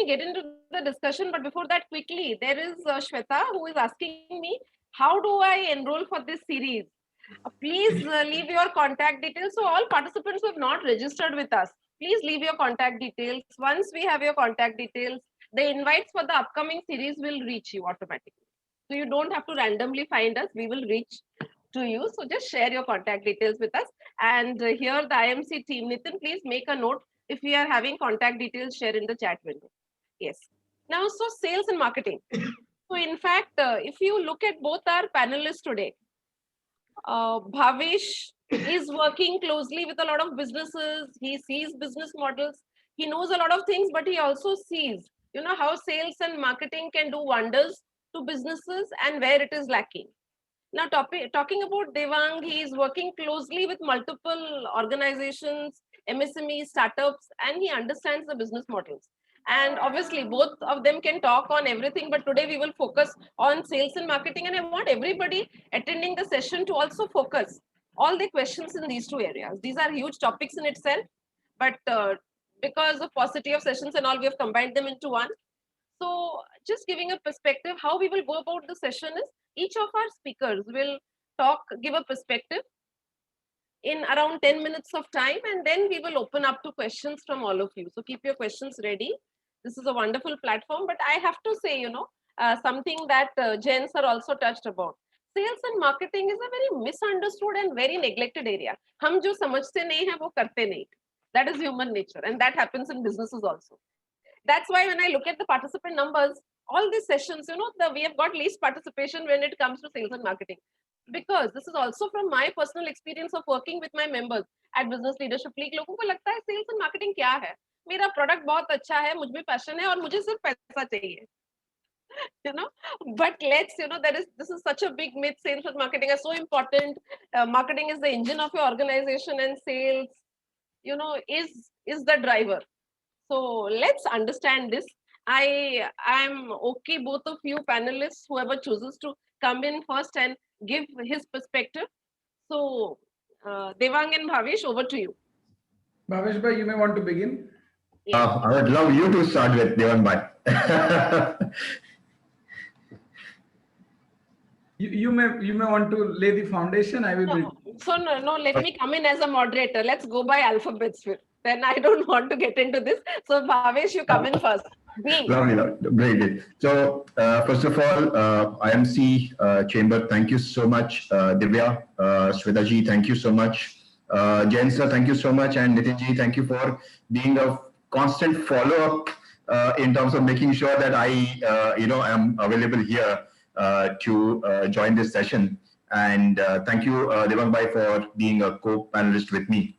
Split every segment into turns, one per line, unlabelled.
get into the discussion, but before that, quickly, there is Shweta who is asking me, how do I enroll for this series? Please leave your contact details. So all participants who have not registered with us, please leave your contact details. Once we have your contact details, the invites for the upcoming series will reach you automatically. So you don't have to randomly find us. We will reach to you. So just share your contact details with us. And here the IMC team, Nitin, please make a note. If we are having contact details, share in the chat window. Yes. Now, so sales and marketing. So in fact, if you look at both our panelists today, Bhavesh is working closely with a lot of businesses. He sees business models. He knows a lot of things, but he also sees, how sales and marketing can do wonders to businesses and where it is lacking. Now, talking about Devang, he is working closely with multiple organizations, MSMEs, startups, and he understands the business models. And obviously, both of them can talk on everything, but today we will focus on sales and marketing. And I want everybody attending the session to also focus all the questions in these two areas. These are huge topics in itself, but because of paucity of sessions and all, we have combined them into one. So just giving a perspective, how we will go about the session is each of our speakers will give a perspective in around 10 minutes of time, and then we will open up to questions from all of you. So keep your questions ready. This is a wonderful platform, but I have to say, something that Jen sir also touched about. Sales and marketing is a very misunderstood and very neglected area. हम जो समझते नहीं हैं वो करते नहीं. That is human nature, and that happens in businesses also. That's why when I look at the participant numbers, all these sessions, we have got least participation when it comes to sales and marketing. Because this is also from my personal experience of working with my members at Business Leadership League. लोगों को लगता है sales and marketing क्या है? मेरा product बहुत अच्छा है, मुझ में passion है और मुझे सिर्फ पैसा चाहिए. you know but let's this is such a big myth. Sales and marketing are so important. Marketing is the engine of your organization, and sales is the driver. So let's understand this. I'm okay, both of you panelists, whoever chooses to come in first and give his perspective. So Devang and Bhavesh, over to you.
Bhavesh bhai, you may want to begin.
I would love you to start with, Devang bhai.
You may want to lay the foundation. I will.
No. Let me come in as a moderator. Let's go by alphabets. Then I don't want to get into this. So Bhavesh, you come in first.
Lovely. Great. So first of all, IMC Chamber, thank you so much. Divya, Shwetaji, thank you so much. Jen sir, thank you so much. And Nitinji, thank you for being a constant follow-up in terms of making sure that I am available here to join this session. And thank you, Devang bhai, for being a co-panelist with me.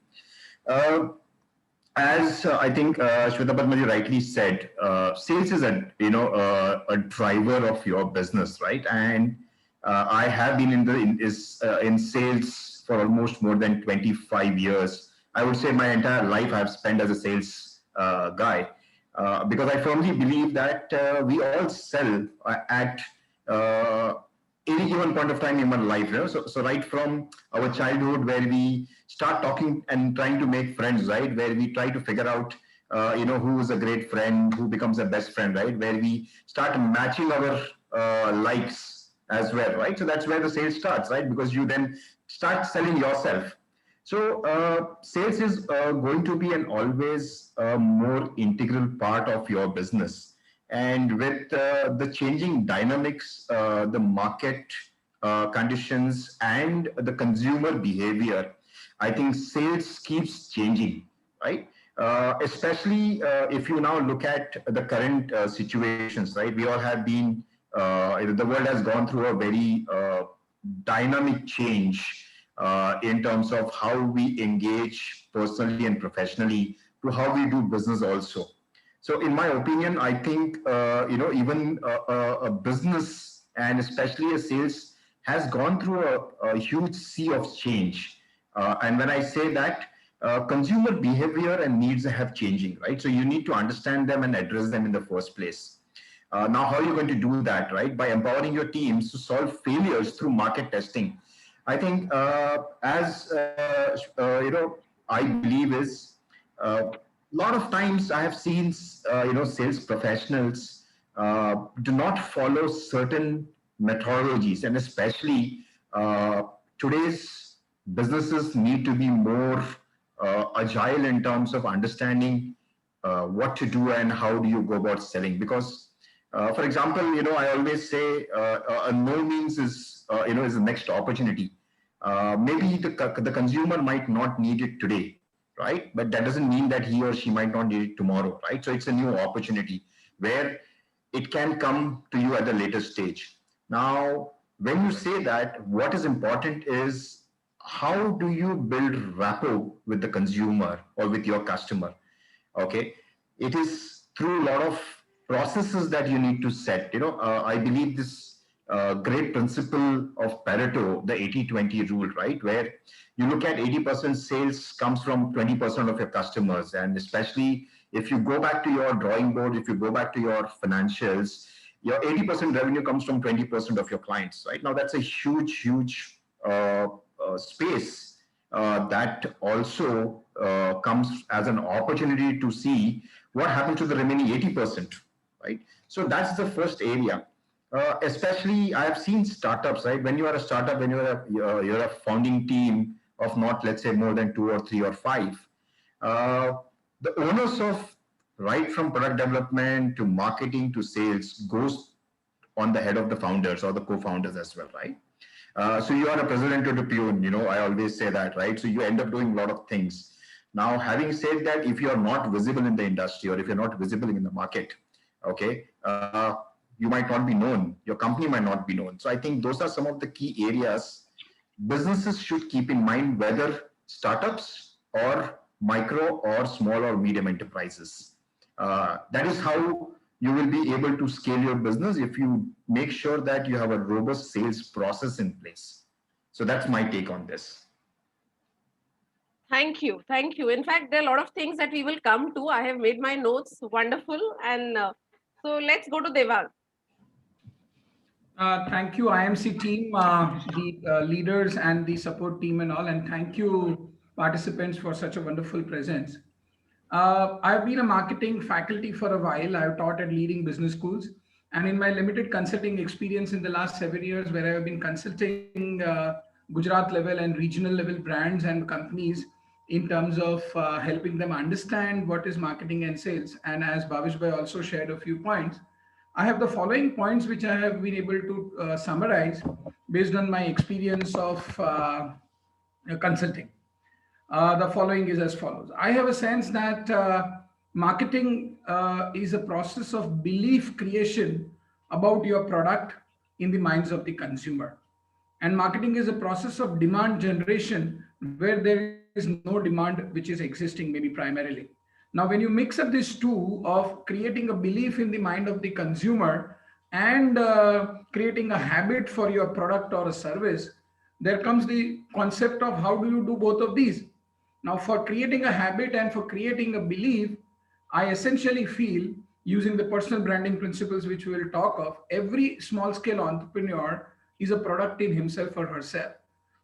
As I think Shweta Padmaji rightly said, sales is a driver of your business, right? And I have been in sales for almost more than 25 years. I would say my entire life I've spent as a sales guy, because I firmly believe that we all sell at any given point of time in my life. So right from our childhood, where we start talking and trying to make friends, right? Where we try to figure out, who is a great friend, who becomes a best friend, right? Where we start matching our likes as well, right? So that's where the sales starts, right? Because you then start selling yourself. So sales is going to be an always more integral part of your business. And with the changing dynamics, the market conditions, and the consumer behavior, I think sales keeps changing, right? Especially if you now look at the current situations, right? We all have been, the world has gone through a very dynamic change in terms of how we engage personally and professionally, to how we do business also. So in my opinion, I think, even a business, and especially a sales, has gone through a huge sea of change. And when I say that, consumer behavior and needs have changing, right? So you need to understand them and address them in the first place. Now, how are you going to do that, right? By empowering your teams to solve failures through market testing. I think, I believe is, lot of times I have seen, sales professionals do not follow certain methodologies, and especially uh, today's businesses need to be more agile in terms of understanding what to do and how do you go about selling. Because, for example, I always say a no means is the next opportunity. Maybe the consumer might not need it today, right? But that doesn't mean that he or she might not need it tomorrow, right? So it's a new opportunity where it can come to you at a later stage. Now, when you say that, what is important is how do you build rapport with the consumer or with your customer? Okay, it is through a lot of processes that you need to set. I believe this great principle of Pareto, the 80-20 rule, right, where you look at 80% sales comes from 20% of your customers. And especially if you go back to your drawing board, if you go back to your financials, your 80% revenue comes from 20% of your clients, right? Now that's a huge space that also comes as an opportunity to see what happens to the remaining 80%, right? So that's the first area. Especially, I have seen startups, right? When you are a startup, when you're a founding team of not, let's say, more than 2 or 3 or 5, uh, the owners of right from product development to marketing to sales goes on the head of the founders or the co-founders as well, right? So you are a president or a peon, I always say that, right? So you end up doing a lot of things. Now, having said that, if you are not visible in the industry or if you're not visible in the market, okay, you might not be known, your company might not be known. So I think those are some of the key areas businesses should keep in mind, whether startups or micro or small or medium enterprises. That is how you will be able to scale your business if you make sure that you have a robust sales process in place. So that's my take on this.
Thank you. Thank you. In fact, there are a lot of things that we will come to. I have made my notes. Wonderful. And so let's go to Devang.
Thank you, IMC team, the leaders and the support team and all, and thank you participants for such a wonderful presence. I've been a marketing faculty for a while. I've taught at leading business schools, and in my limited consulting experience in the last 7 years, where I've been consulting Gujarat level and regional level brands and companies in terms of helping them understand what is marketing and sales. And as Bhavish Bhai also shared a few points, I have the following points which I have been able to summarize based on my experience of consulting. The following is as follows. I have a sense that marketing is a process of belief creation about your product in the minds of the consumer. And marketing is a process of demand generation where there is no demand which is existing, maybe primarily. Now, when you mix up these two of creating a belief in the mind of the consumer and creating a habit for your product or a service, there comes the concept of how do you do both of these. Now, for creating a habit and for creating a belief, I essentially feel, using the personal branding principles which we will talk of, every small scale entrepreneur is a product in himself or herself.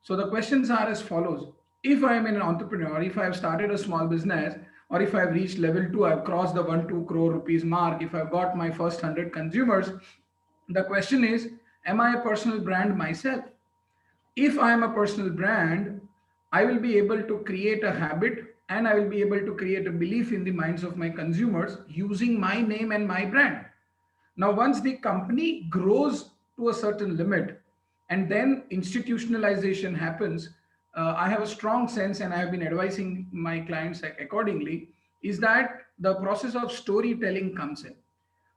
So the questions are as follows. If I am an entrepreneur, if I have started a small business, or if I've reached level 2, I've crossed the 1-2 crore rupees mark, if I've got my first 100 consumers, the question is, am I a personal brand myself? If I am a personal brand, I will be able to create a habit and I will be able to create a belief in the minds of my consumers using my name and my brand. Now, once the company grows to a certain limit and then institutionalization happens, I have a strong sense, and I have been advising my clients accordingly, is that the process of storytelling comes in.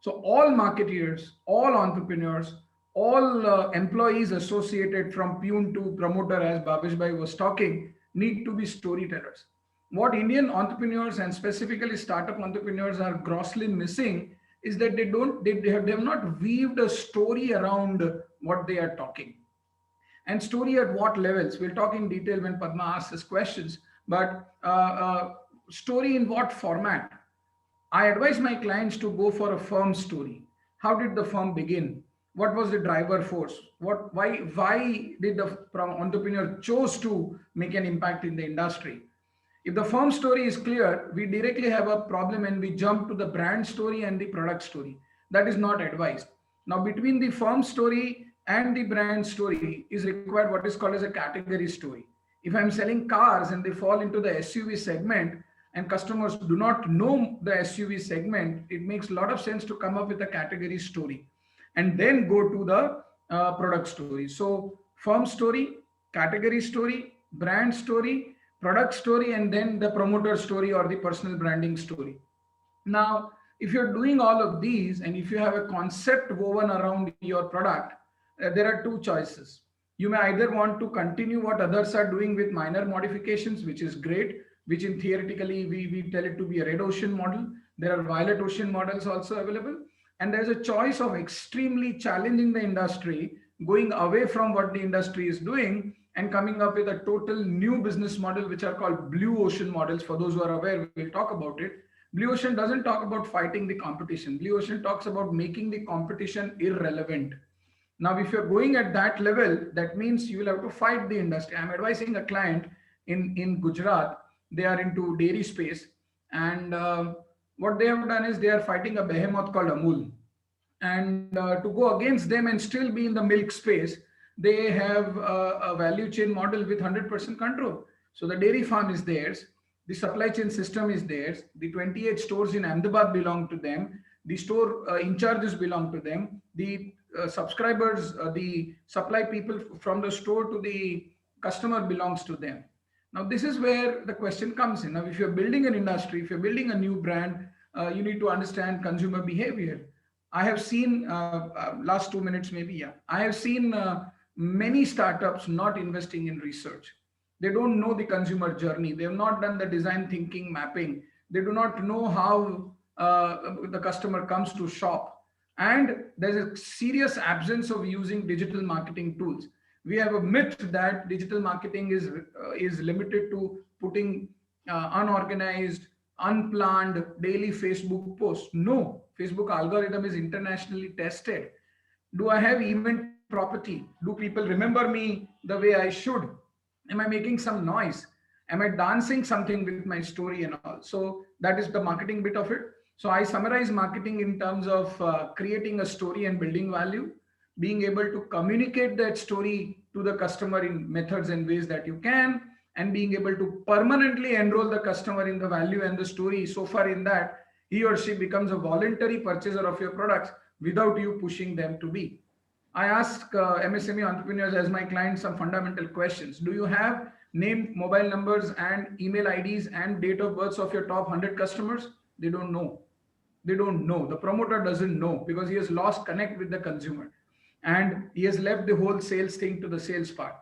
So all marketeers, all entrepreneurs, all employees associated from peon to promoter, as Bhavish Bhai was talking, need to be storytellers. What Indian entrepreneurs and specifically startup entrepreneurs are grossly missing is that they have not weaved a story around what they are talking. And story at what levels? We'll talk in detail when Padma asks us questions, but story in what format? I advise my clients to go for a firm story. How did the firm begin? What was the driver force? Why did the entrepreneur chose to make an impact in the industry? If the firm story is clear, we directly have a problem and we jump to the brand story and the product story. That is not advised. Now, between the firm story and the brand story is required what is called as a category story. If I'm selling cars and they fall into the SUV segment and customers do not know the SUV segment, it makes a lot of sense to come up with a category story and then go to the product story. So, firm story, category story, brand story, product story, and then the promoter story or the personal branding story. Now, if you're doing all of these and if you have a concept woven around your product, there are two choices. You may either want to continue what others are doing with minor modifications, which is great, which in theoretically we tell it to be a red ocean model. There are violet ocean models also available. And there's a choice of extremely challenging the industry, going away from what the industry is doing and coming up with a total new business model, which are called blue ocean models. For those who are aware, we'll talk about it. Blue ocean doesn't talk about fighting the competition. Blue ocean talks about making the competition irrelevant. Now, if you're going at that level, that means you will have to fight the industry. I'm advising a client in Gujarat. They are into dairy space. And what they have done is they are fighting a behemoth called Amul. And to go against them and still be in the milk space, they have a value chain model with 100% control. So the dairy farm is theirs, the supply chain system is theirs, the 28 stores in Ahmedabad belong to them, the store in charges belong to them, the subscribers, the supply people from the store to the customer belongs to them. Now, this is where the question comes in. Now, if you're building an industry, if you're building a new brand, you need to understand consumer behavior. I have seen last 2 minutes, maybe, yeah. I have seen many startups not investing in research. They don't know the consumer journey. They have not done the design thinking mapping. They do not know how the customer comes to shop. And there's a serious absence of using digital marketing tools. We have a myth that digital marketing is limited to putting unorganized, unplanned daily Facebook posts. No, Facebook algorithm is internationally tested. Do I have event property? Do people remember me the way I should? Am I making some noise? Am I dancing something with my story and all? So that is the marketing bit of it. So I summarize marketing in terms of creating a story and building value, being able to communicate that story to the customer in methods and ways that you can, and being able to permanently enroll the customer in the value and the story so far in that he or she becomes a voluntary purchaser of your products without you pushing them to be. I ask MSME entrepreneurs as my clients some fundamental questions. Do you have name, mobile numbers, and email IDs and date of births of your top 100 customers? They don't know. They don't know. The promoter doesn't know because he has lost connect with the consumer and he has left the whole sales thing to the sales part.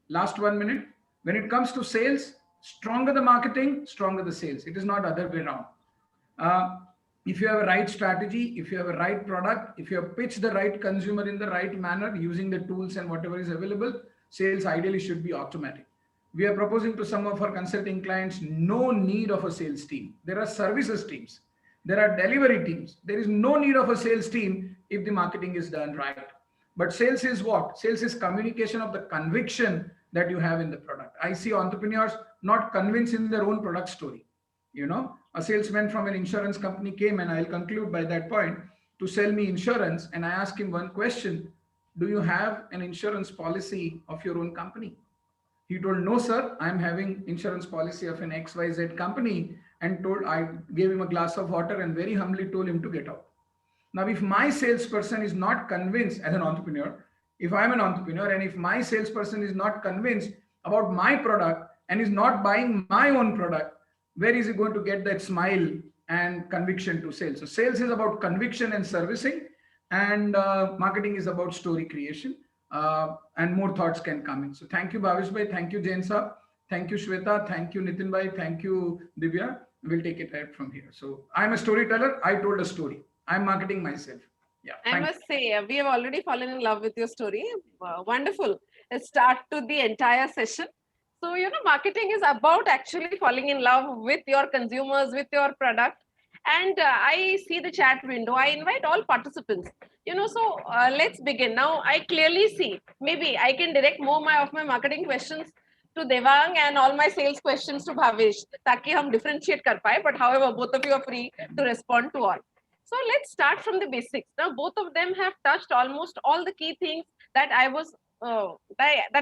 Last 1 minute. When it comes to sales, stronger the marketing, stronger the sales. It is not other way around. If you have a right strategy, if you have a right product, if you have pitched the right consumer in the right manner using the tools and whatever is available, sales ideally should be automatic. We are proposing to some of our consulting clients no need of a sales team. There are services teams. There are delivery teams. There is no need of a sales team if the marketing is done right. But sales is what? Sales is communication of the conviction that you have in the product. I see entrepreneurs not convinced in their own product story. You know, a salesman from an insurance company came, and I'll conclude by that point, to sell me insurance. And I asked him one question: do you have an insurance policy of your own company? He told, no, sir, I'm having insurance policy of an XYZ company, and I gave him a glass of water and very humbly told him to get out. Now, if my salesperson is not convinced as an entrepreneur, if I'm an entrepreneur and if my salesperson is not convinced about my product and is not buying my own product, where is he going to get that smile and conviction to sales? So sales is about conviction and servicing, and marketing is about story creation, and more thoughts can come in. So thank you, Bhavish bhai. Thank you, Jain Saab. Thank you, Shweta. Thank you, Nitin bhai. Thank you, Divya. We'll take it right from here. So I'm a storyteller. I told a story. I'm marketing myself. Yeah.
I must say, we have already fallen in love with your story. Wonderful. Let's start to the entire session. So, you know, marketing is about actually falling in love with your consumers, with your product. And I see the chat window. I invite all participants. You know, so let's begin. Now, I clearly see, maybe I can direct more of my marketing questions to Devang and all my sales questions to Bhavesh, ताकि हम differentiate कर पाए. But however, both of you are free to respond to all. So let's start from the basics. Now, both of them have touched almost all the key things that I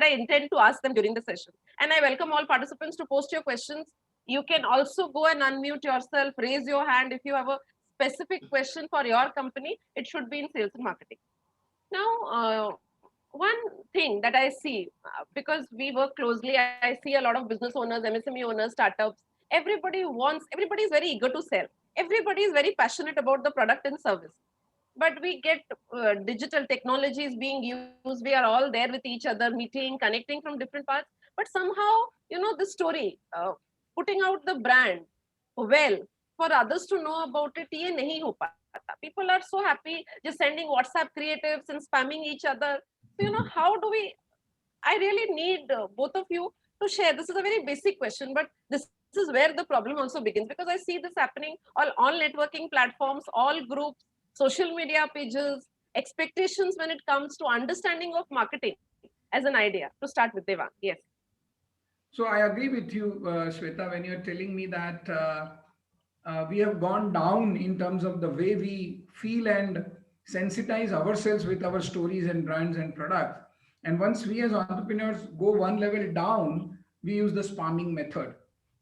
intend to ask them during the session. And I welcome all participants to post your questions. You can also go and unmute yourself, raise your hand if you have a specific question for your company. It should be in sales and marketing. Now, one thing that I see, because we work closely, I see a lot of business owners, MSME owners, startups. Everybody is very eager to sell. Everybody is very passionate about the product and service. But we get digital technologies being used. We are all there with each other, meeting, connecting from different parts. But somehow, the story, putting out the brand well for others to know about it, ये नहीं हो पाता. People are so happy just sending WhatsApp creatives and spamming each other. So, how do we? I really need both of you to share. This is a very basic question, but this is where the problem also begins, because I see this happening all networking platforms, all groups, social media pages, expectations when it comes to understanding of marketing as an idea. To start with, Devang, yes.
So I agree with you, Shweta, when you're telling me that we have gone down in terms of the way we feel and sensitize ourselves with our stories and brands and products. And once we as entrepreneurs go one level down, we use the spamming method.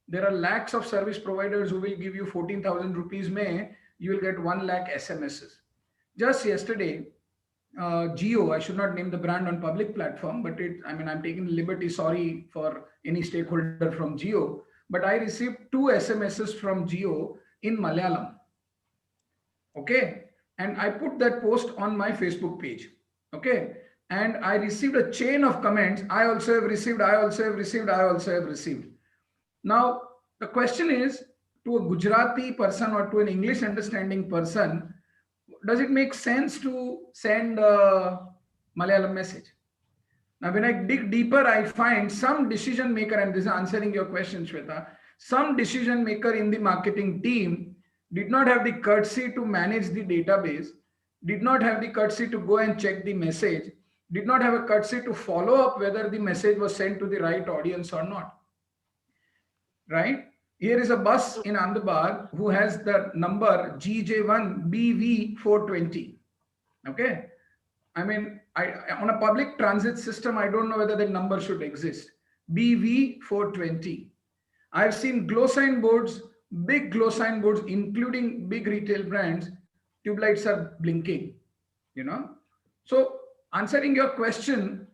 There are lakhs of service providers who will give you 14,000 rupees may, you will get 1 lakh SMSs. Just yesterday, Geo, I should not name the brand on public platform, but I'm taking liberty, sorry for any stakeholder from Geo, but I received 2 SMSs from Geo in Malayalam. Okay. And I put that post on my Facebook page. Okay. And I received a chain of comments. I also have received, I also have received, I also have received. Now, the question is, to a Gujarati person or to an English understanding person, does it make sense to send a Malayalam message? Now, when I dig deeper, I find some decision maker, and this is answering your question, Shweta, some decision maker in the marketing team did not have the courtesy to manage the database, did not have the courtesy to go and check the message, did not have a courtesy to follow up whether the message was sent to the right audience or not. Right? Here is a bus in Ahmedabad who has the number GJ1BV420. Okay. On a public transit system, I don't know whether that number should exist. BV420. I've seen glow sign boards, big glow sign boards, including big retail brands, tube lights are blinking, So answering your question,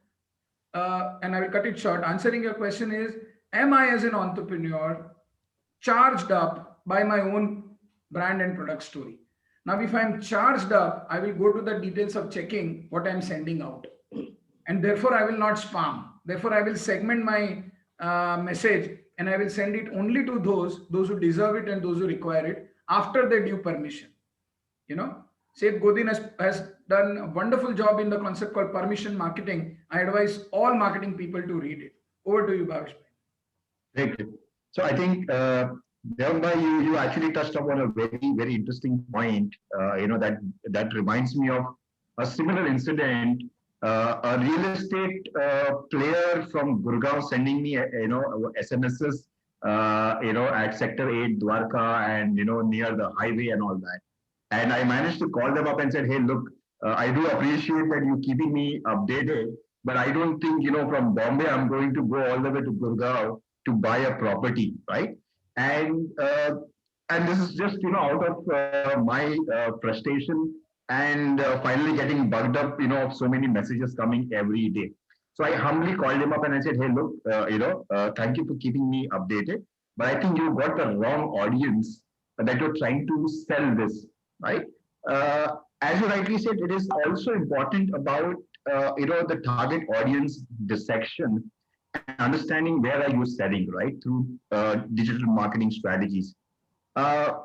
and I will cut it short, answering your question is, am I as an entrepreneur charged up by my own brand and product story? Now, if I'm charged up, I will go to the details of checking what I'm sending out. And therefore, I will not spam. Therefore, I will segment my message and I will send it only to those who deserve it and those who require it after their due permission. Seth Godin has done a wonderful job in the concept called permission marketing. I advise all marketing people to read it. Over to you, Bhavesh.
Great. So I think, Devang, you actually touched upon a very, very interesting point, that reminds me of a similar incident. A real estate player from Gurgaon sending me, SMSs, at Sector 8, Dwarka, and, near the highway and all that. And I managed to call them up and said, hey, look, I do appreciate that you keeping me updated, but I don't think, from Bombay, I'm going to go all the way to Gurgaon to buy a property, right? And this is just, out of my frustration and finally getting bugged up, of so many messages coming every day. So I humbly called him up and I said, hey, look, thank you for keeping me updated, but I think you got the wrong audience that you're trying to sell this, right? As you rightly said, it is also important about, the target audience dissection and understanding where are you selling, right? Through digital marketing strategies. The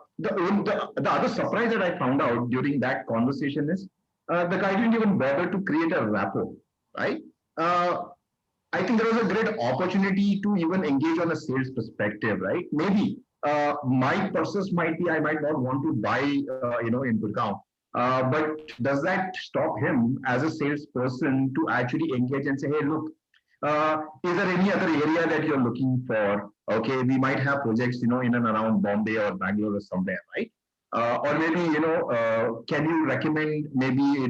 other surprise that I found out during that conversation is the guy didn't even bother to create a rapport, right? I think there was a great opportunity to even engage on a sales perspective, right? Maybe my process might be, I might not want to buy, in Gurgaon. But does that stop him as a salesperson to actually engage and say, hey, look, Is there any other area that you're looking for? Okay, we might have projects, in and around Bombay or Bangalore or somewhere, right? Or maybe, can you recommend maybe,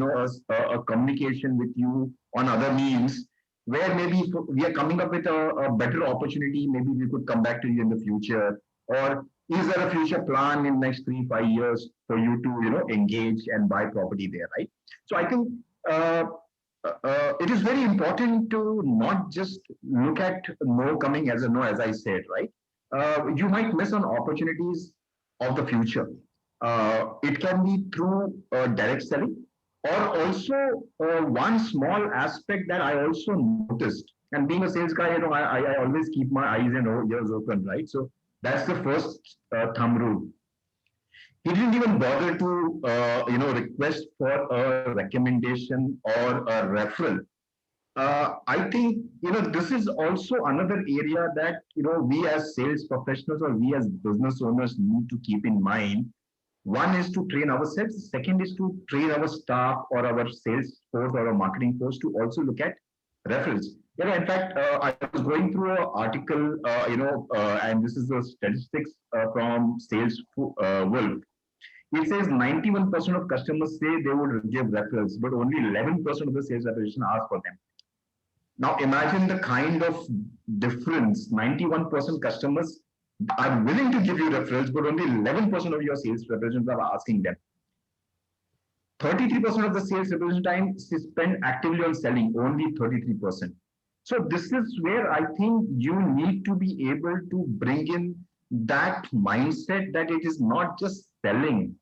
a communication with you on other means where maybe if we are coming up with a better opportunity, maybe we could come back to you in the future? Or is there a future plan in next 3, 5 years for you to, engage and buy property there, right? So I think uh, it is very important to not just look at no coming as a no, as I said, right? You might miss on opportunities of the future. It can be through direct selling, or also one small aspect that I also noticed. And being a sales guy, I always keep my eyes and ears open, right? So that's the first thumb rule. He didn't even bother to request for a recommendation or a referral. I think this is also another area that we as sales professionals or we as business owners need to keep in mind. One is to train ourselves. Second is to train our staff or our sales force or our marketing force to also look at referrals. In fact, I was going through an article, and this is the statistics from Sales Wolf. It says 91% of customers say they would give referrals, but only 11% of the sales representatives ask for them. Now imagine the kind of difference. 91% customers are willing to give you referrals, but only 11% of your sales representatives are asking them. 33% of the sales representative time is spent actively on selling, only 33%. So this is where I think you need to be able to bring in that mindset that it is not just selling.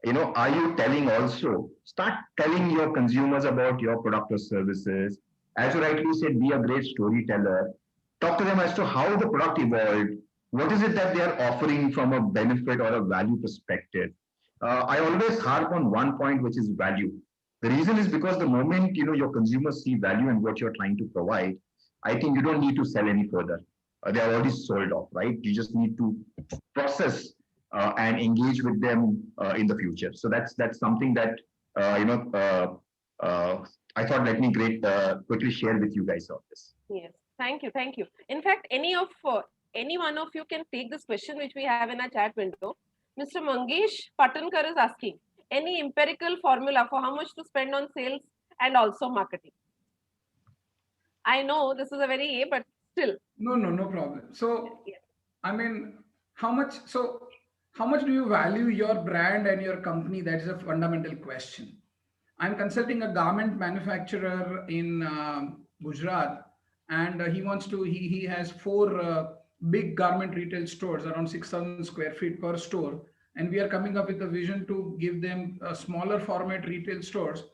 Are you telling also? Start telling your consumers about your product or services. As you rightly said, be a great storyteller. Talk to them as to how the product evolved. What is it that they are offering from a benefit or a value perspective? I always harp on one point, which is value. The reason is because the moment your consumers see value in what you're trying to provide, I think you don't need to sell any further. They are already sold off, right? You just need to process and engage with them in the future. So that's something that I thought let me quickly share with you guys on this.
Yes, thank you, thank you. In fact, any one of you can take this question which we have in our chat window. Mr. Mangesh Patankar is asking any empirical formula for how much to spend on sales and also marketing. I know this is a very A, but still.
No problem. So, yes. I mean, how much do you value your brand and your company? That is a fundamental question. I'm consulting a garment manufacturer in Gujarat, and he has 4 big garment retail stores, around 6,000 square feet per store. And we are coming up with a vision to give them smaller format retail stores,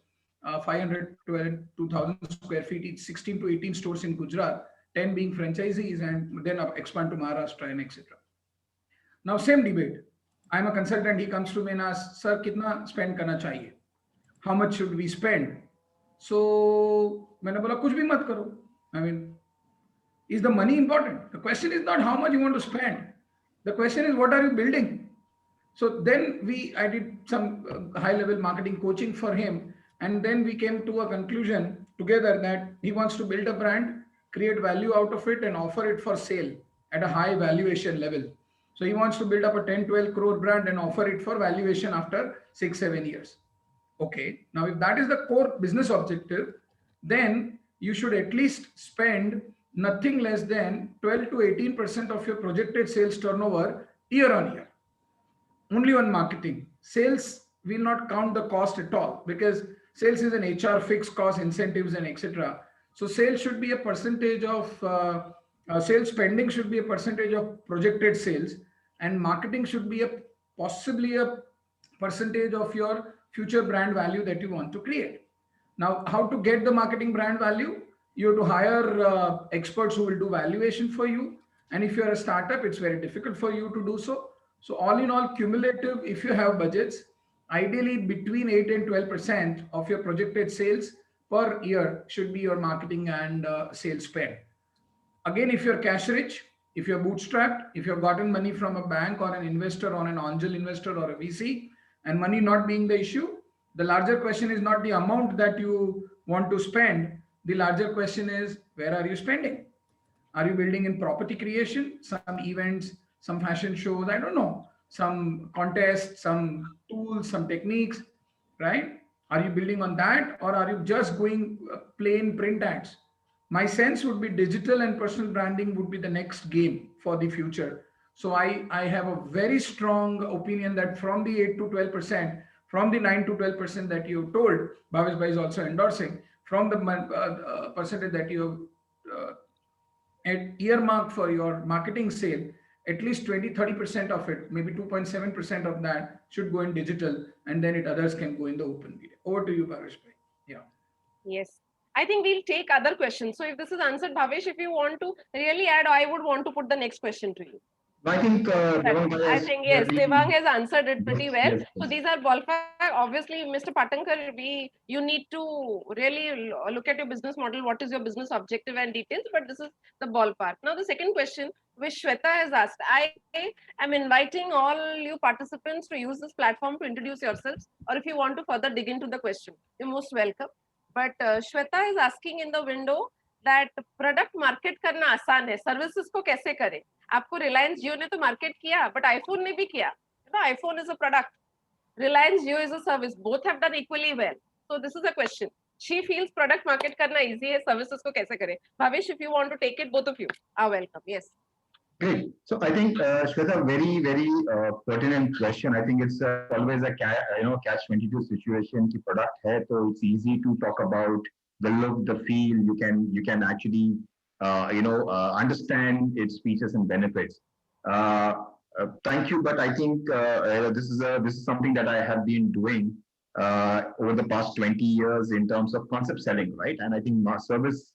500 to 2,000 square feet, each 16 to 18 stores in Gujarat, 10 being franchisees, and then expand to Maharashtra and etc. Now, same debate. I'm a consultant. He comes to me and asks, "Sir, kitna spend karna chahiye? How much should we spend?" So, मैंने बोला कुछ भी मत करो. I mean, is the money important? The question is not how much you want to spend. The question is what are you building? So then I did some high-level marketing coaching for him, and then we came to a conclusion together that he wants to build a brand, create value out of it, and offer it for sale at a high valuation level. So he wants to build up a 10-12 crore brand and offer it for valuation after 6-7 years. Okay, now if that is the core business objective, then you should at least spend nothing less than 12 to 18% of your projected sales turnover year on year, only on marketing. Sales will not count the cost at all, because sales is an HR fixed cost, incentives and etc. So sales should be a percentage of sales spending should be a percentage of projected sales, and marketing should be possibly a percentage of your future brand value that you want to create. Now, how to get the marketing brand value? You have to hire experts who will do valuation for you. And if you're a startup, it's very difficult for you to do so. So all in all, cumulative, if you have budgets, ideally between 8 and 12% of your projected sales per year should be your marketing and sales spend. Again, if you're cash rich, if you're bootstrapped, if you've gotten money from a bank or an investor or an angel investor or a VC, and money not being the issue, the larger question is not the amount that you want to spend, The larger question is, where are you spending? Are you building in property creation, some events, some fashion shows? I don't know, some contests, some tools, some techniques, right? Are you building on that, or are you just going plain print ads? My sense would be digital and personal branding would be the next game for the future. So I have a very strong opinion that from the 8 to 12%, from the 9 to 12% that you told, Bhavesh Bhai is also endorsing, from the percentage that you have earmarked for your marketing sale, at least 20-30% of it, maybe 2.7% of that should go in digital, and then it others can go in the open media. Over to you, Bhavesh Bhai. Yeah.
Yes. I think we'll take other questions. So if this is answered, Bhavesh, if you want to really add, I would want to put the next question to you.
I think
That
Devang Bhai
I
has
think yes,
clearly,
Devang has answered it
yes,
pretty well.
yes,
So
yes.
these are ballpark. Obviously, Mr. Patankar, you need to really look at your business model. What is your business objective and details? But this is the ballpark. Now, the second question, which Shweta has asked, I am inviting all you participants to use this platform to introduce yourselves, or if you want to further dig into the question, you're most welcome. But Shweta is asking in the window that product market करना आसान है, services को कैसे करें? आपको रिलायंस जियो ने तो market किया, बट आईफोन ने भी किया. IPhone is a product, Reliance Jio is a service, both have done equally well. So this is a question. She feels product market करना इजी है, सर्विसेज को कैसे करें? Bhavesh, if you want to take it, both of you are welcome. Yes.
Great. So I think Shweta, very very pertinent question. I think it's always a catch-22 situation. कि product है तो it's easy to talk about the look, the feel. You can actually understand its features and benefits. Thank you, but I think this is something that I have been doing over the past 20 years in terms of concept selling, right? And I think service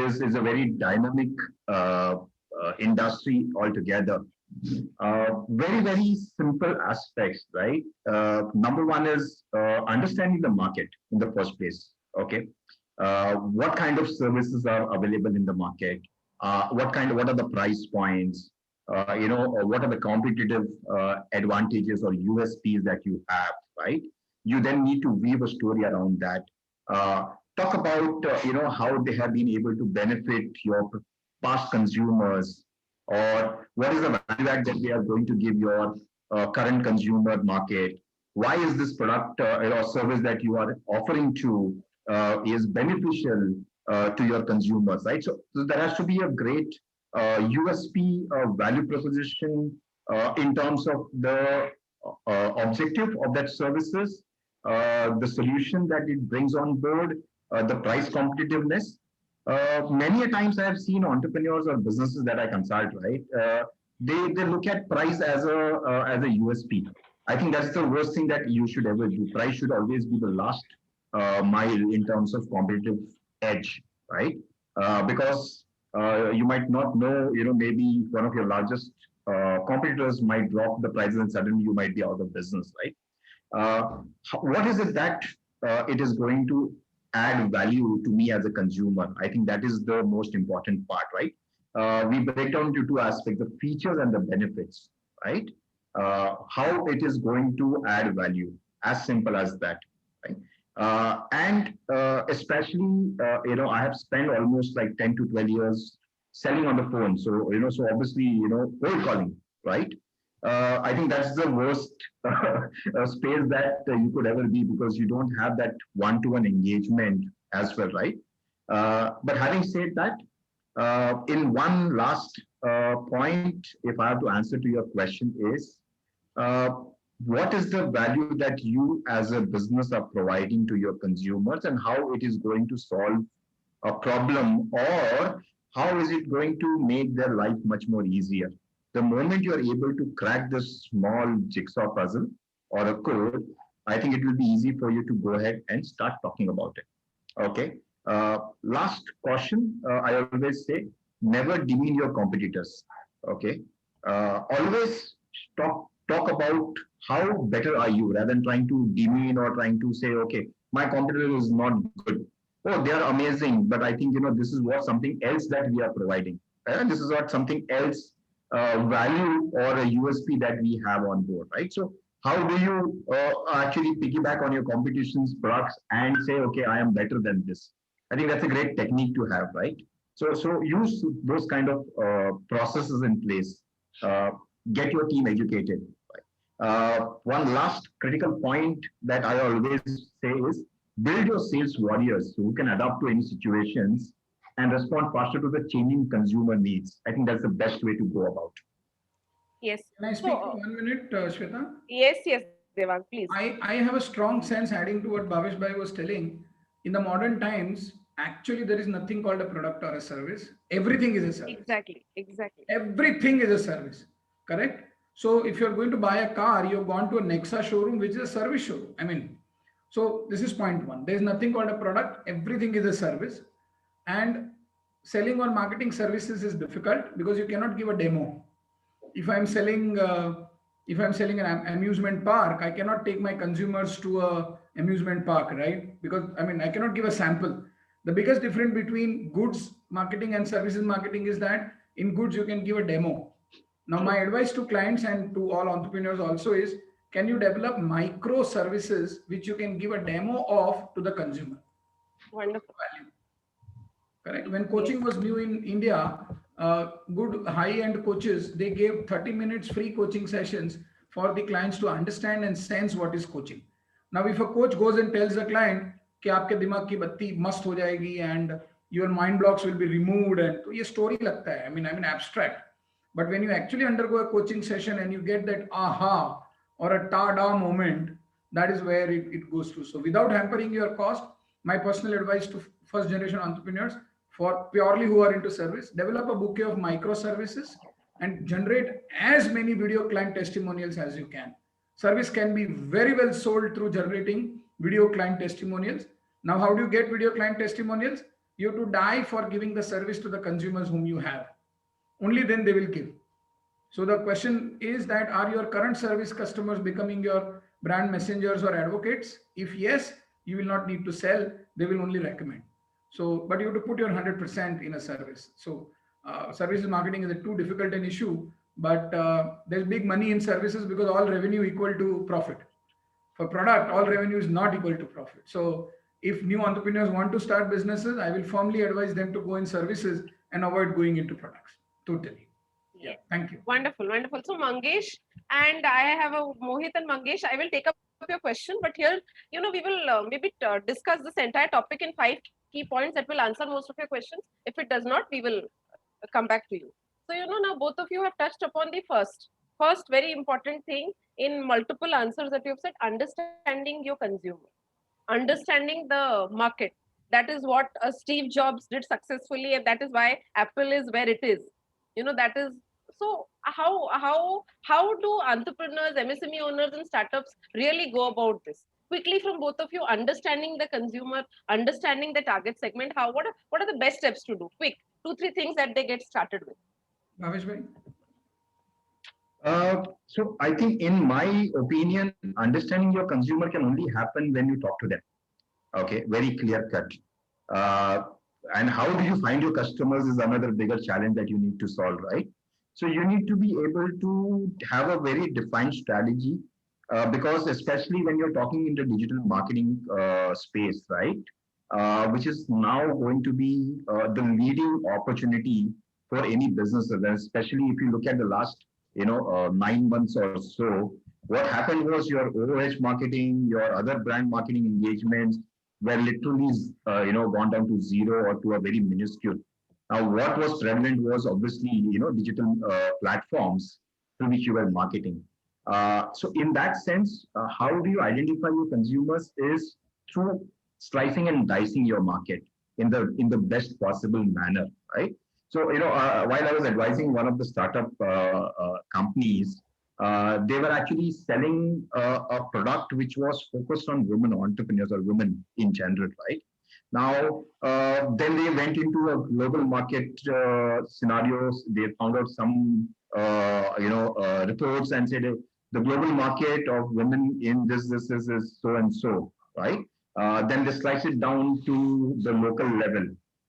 is a very dynamic industry altogether. Very, very simple aspects, right? Number one is understanding the market in the first place. Okay, what kind of services are available in the market? What are the price points? What are the competitive advantages or USPs that you have, right? You then need to weave a story around that. Talk about how they have been able to benefit your past consumers, or what is the value add that they are going to give your current consumer market. Why is this product or service that you are offering to is beneficial to your consumers, right? So there has to be a great USP value proposition in terms of the objective of that services, the solution that it brings on board, the price competitiveness. Many a times I have seen entrepreneurs or businesses that I consult, right? They look at price as a USP. I think that's the worst thing that you should ever do. Price should always be the last mile in terms of competitive edge, right? Because you might not know, maybe one of your largest competitors might drop the prices and suddenly you might be out of business, right? What is it that it is going to add value to me as a consumer? I think that is the most important part, right? We break down into two aspects: the features and the benefits, right? How it is going to add value, as simple as that, right? And especially, I have spent almost like 10 to 12 years selling on the phone. So, so obviously, cold calling, right? I think that's the worst space that you could ever be, because you don't have that one-to-one engagement as well, right? But having said that, in one last point, if I have to answer to your question is, what is the value that you as a business are providing to your consumers, and how it is going to solve a problem, or how is it going to make their life much more easier? The moment you are able to crack this small jigsaw puzzle or a code, I think it will be easy for you to go ahead and start talking about it. Okay. Last caution, I always say, never demean your competitors. Okay. Always talk about how better are you, rather than trying to demean or trying to say, okay, my competitor is not good. Oh, they are amazing, but I think this is what something else that we are providing. And this is what something else value or a USP that we have on board, right? So how do you actually piggyback on your competition's products and say, okay, I am better than this? I think that's a great technique to have, right? So use those kind of processes in place. Uh, get your team educated. One last critical point that I always say is build your sales warriors who can adapt to any situations and respond faster to the changing consumer needs. I think that's the best way to go about.
Yes.
Can I
So,
speak for 1 minute, Shweta?
yes, Devang, please.
I have a strong sense, adding to what Bhavesh Bhai was telling. In the modern times, actually, there is nothing called a product or a service. Everything is a service.
Exactly.
Everything is a service, correct? So if you're going to buy a car, you've gone to a Nexa showroom, which is a service showroom. I mean, so this is point one. There's nothing called a product. Everything is a service. And selling or marketing services is difficult because you cannot give a demo. If I'm selling, if I'm selling an amusement park, I cannot take my consumers to a amusement park, right? Because I mean, I cannot give a sample. The biggest difference between goods marketing and services marketing is that in goods you can give a demo. Now, my advice to clients and to all entrepreneurs also is, can you develop micro services which you can give a demo of to the consumer?
Wonderful.
Value. Correct. When
Yes.
coaching was new in India, good high-end coaches, they gave 30 minutes free coaching sessions for the clients to understand and sense what is coaching. Now, if a coach goes and tells the client कि आपके दिमाग की बत्ती मस्त हो जाएगी and your mind blocks will be removed, and तो ये story लगता है. I mean abstract. But when you actually undergo a coaching session and you get that aha or a ta-da moment, that is where it goes through. So without hampering your cost, my personal advice to first generation entrepreneurs, for purely who are into service, develop a bouquet of microservices and generate as many video client testimonials as you can. Service can be very well sold through generating video client testimonials. Now, how do you get video client testimonials? You have to die for giving the service to the consumers whom you have. Only then they will give. So the question is that, are your current service customers becoming your brand messengers or advocates? If yes, you will not need to sell, they will only recommend. So, but you have to put your 100% in a service. So services marketing is a too difficult an issue, but there's big money in services because all revenue equal to profit. For product, all revenue is not equal to profit. So if new entrepreneurs want to start businesses, I will firmly advise them to go in services and avoid going into products. Totally. Yeah. Thank you.
Wonderful. So Mangesh, and I have a Mohit and Mangesh. I will take up your question, but here, we will maybe discuss this entire topic in 5 key points that will answer most of your questions. If it does not, we will come back to you. So, now both of you have touched upon the first very important thing in multiple answers that you have said: understanding your consumer, understanding the market. That is what Steve Jobs did successfully, and that is why Apple is where it is. That is so. How do entrepreneurs, MSME owners, and startups really go about this? Quickly, from both of you, understanding the consumer, understanding the target segment. What are the best steps to do? Quick, 2-3 things that they get started with.
Bhavesh bhai?
So I think, in my opinion, understanding your consumer can only happen when you talk to them. Okay, very clear cut. And how do you find your customers is another bigger challenge that you need to solve, right? So you need to be able to have a very defined strategy, because especially when you're talking in the digital marketing space, right, which is now going to be the leading opportunity for any businesses, and especially if you look at the last 9 months or so, what happened was your OOH marketing, your other brand marketing engagements were literally gone down to zero or to a very minuscule. Now, what was prevalent was obviously digital platforms through which you were marketing. So in that sense, how do you identify your consumers is through slicing and dicing your market in the best possible manner, right? So while I was advising one of the startup companies, they were actually selling a product which was focused on women entrepreneurs or women in general, right? Now, then they went into a global market scenarios. They found out some reports and said the global market of women in this is so and so, right? Then they slice it down to the local level.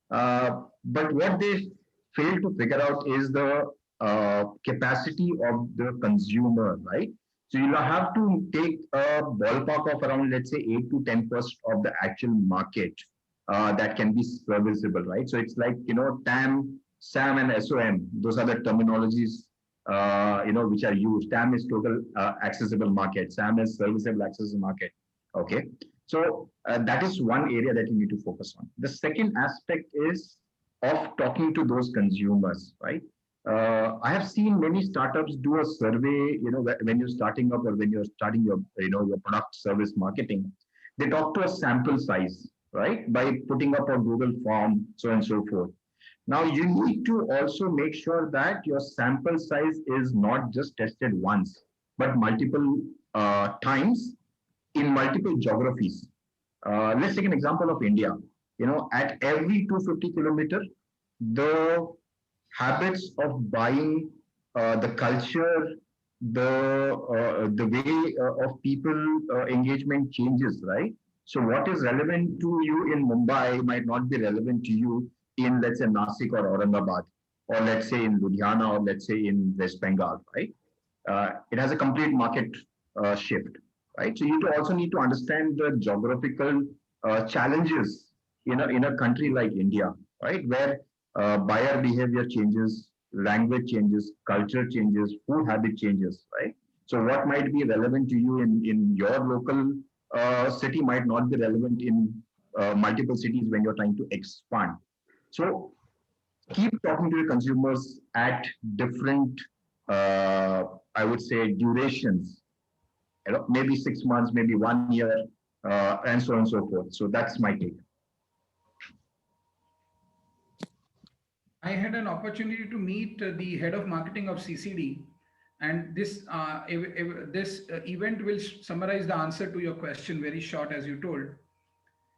But what they failed to figure out is the capacity of the consumer, right? So you'll have to take a ballpark of around, let's say, 8 to 10% of the actual market that can be serviceable, right? So it's like, TAM, SAM, and SOM. Those are the terminologies, which are used. TAM is total accessible market. SAM is serviceable accessible market. Okay. So that is one area that you need to focus on. The second aspect is of talking to those consumers, right? I have seen many startups do a survey, when you're starting up or when you're starting your product service marketing, they talk to a sample size, right? By putting up a Google form, so on and so forth. Now you need to also make sure that your sample size is not just tested once, but multiple times in multiple geographies. Let's take an example of India. At every 250 kilometer, the habits of buying, the culture, the way of people engagement changes, right? So what is relevant to you in Mumbai might not be relevant to you in, let's say, Nasik or Aurangabad, or let's say in Ludhiana, or let's say in West Bengal, right? It has a complete market shift, right? So you also need to understand the geographical challenges in a country like India, right? Where buyer behavior changes, language changes, culture changes, food habit changes, right? So what might be relevant to you in your local city might not be relevant in multiple cities when you're trying to expand. So keep talking to your consumers at different, I would say, durations. Maybe 6 months, maybe 1 year, and so on and so forth. So that's my take.
I had an opportunity to meet the head of marketing of CCD, and this event will summarize the answer to your question very short, as you told.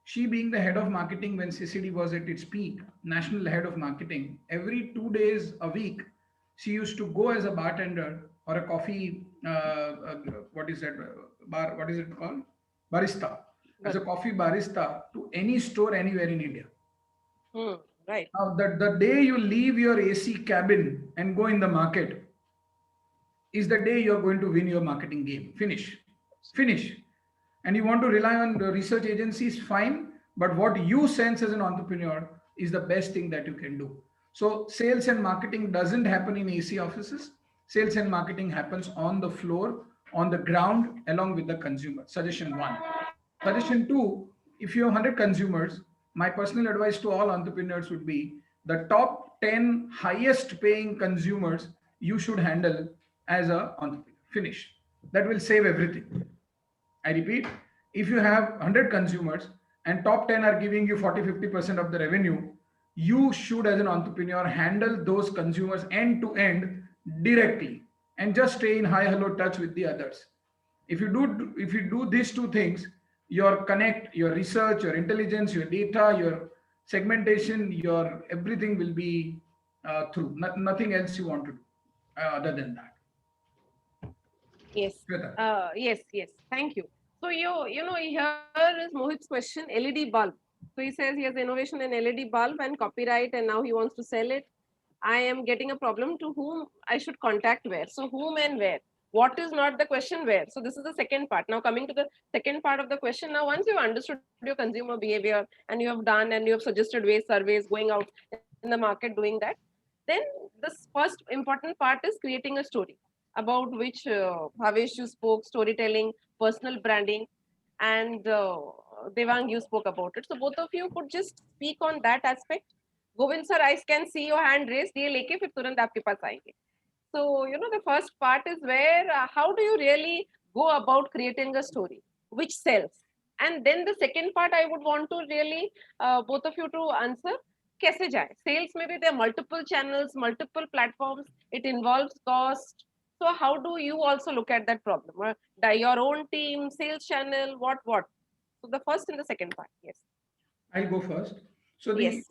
She, being the head of marketing when CCD was at its peak, national head of marketing, every 2 days a week, she used to go as a bartender or a coffee, what is that, bar, what is it called? Barista, as a coffee barista to any store anywhere in India.
Right.
Now, the day you leave your AC cabin and go in the market is the day you're going to win your marketing game. Finish. Finish. And you want to rely on the research agencies, fine. But what you sense as an entrepreneur is the best thing that you can do. So sales and marketing doesn't happen in AC offices. Sales and marketing happens on the floor, on the ground, along with the consumer. Suggestion one. Suggestion two, if you have 100 consumers, my personal advice to all entrepreneurs would be the top 10 highest paying consumers you should handle as a entrepreneur. Finish. That will save everything. I repeat, if you have 100 consumers and top 10 are giving you 40-50% of the revenue, you should, as an entrepreneur, handle those consumers end to end directly and just stay in high hello touch with the others. If you do these two things, your connect, your research, your intelligence, your data, your segmentation, your everything will be through. Nothing else you want to do other than that.
Yes.
Shweta.
Yes. Thank you. So here is Mohit's question: LED bulb. So he says he has innovation in LED bulb and copyright, and now he wants to sell it. I am getting a problem to whom I should contact where. So whom and where? What is not the question where? So this is the second part. Now coming to the second part of the question. Now once you've understood your consumer behavior and you have done and you have suggested ways, surveys, going out in the market doing that, then this first important part is creating a story about which Bhavesh you spoke, storytelling, personal branding, and Devang you spoke about it. So both of you could just speak on that aspect. Govind sir, I can see your hand raised. ये लेके फिर तुरंत आपके पास आएंगे. So the first part is where how do you really go about creating a story which sells, and then the second part I would want to really both of you to answer. कैसे जाए? Sales maybe there are multiple channels, multiple platforms. It involves cost. So how do you also look at that problem? Your own team, sales channel, what? So the first and the second part, yes.
I'll go first. So
Yes.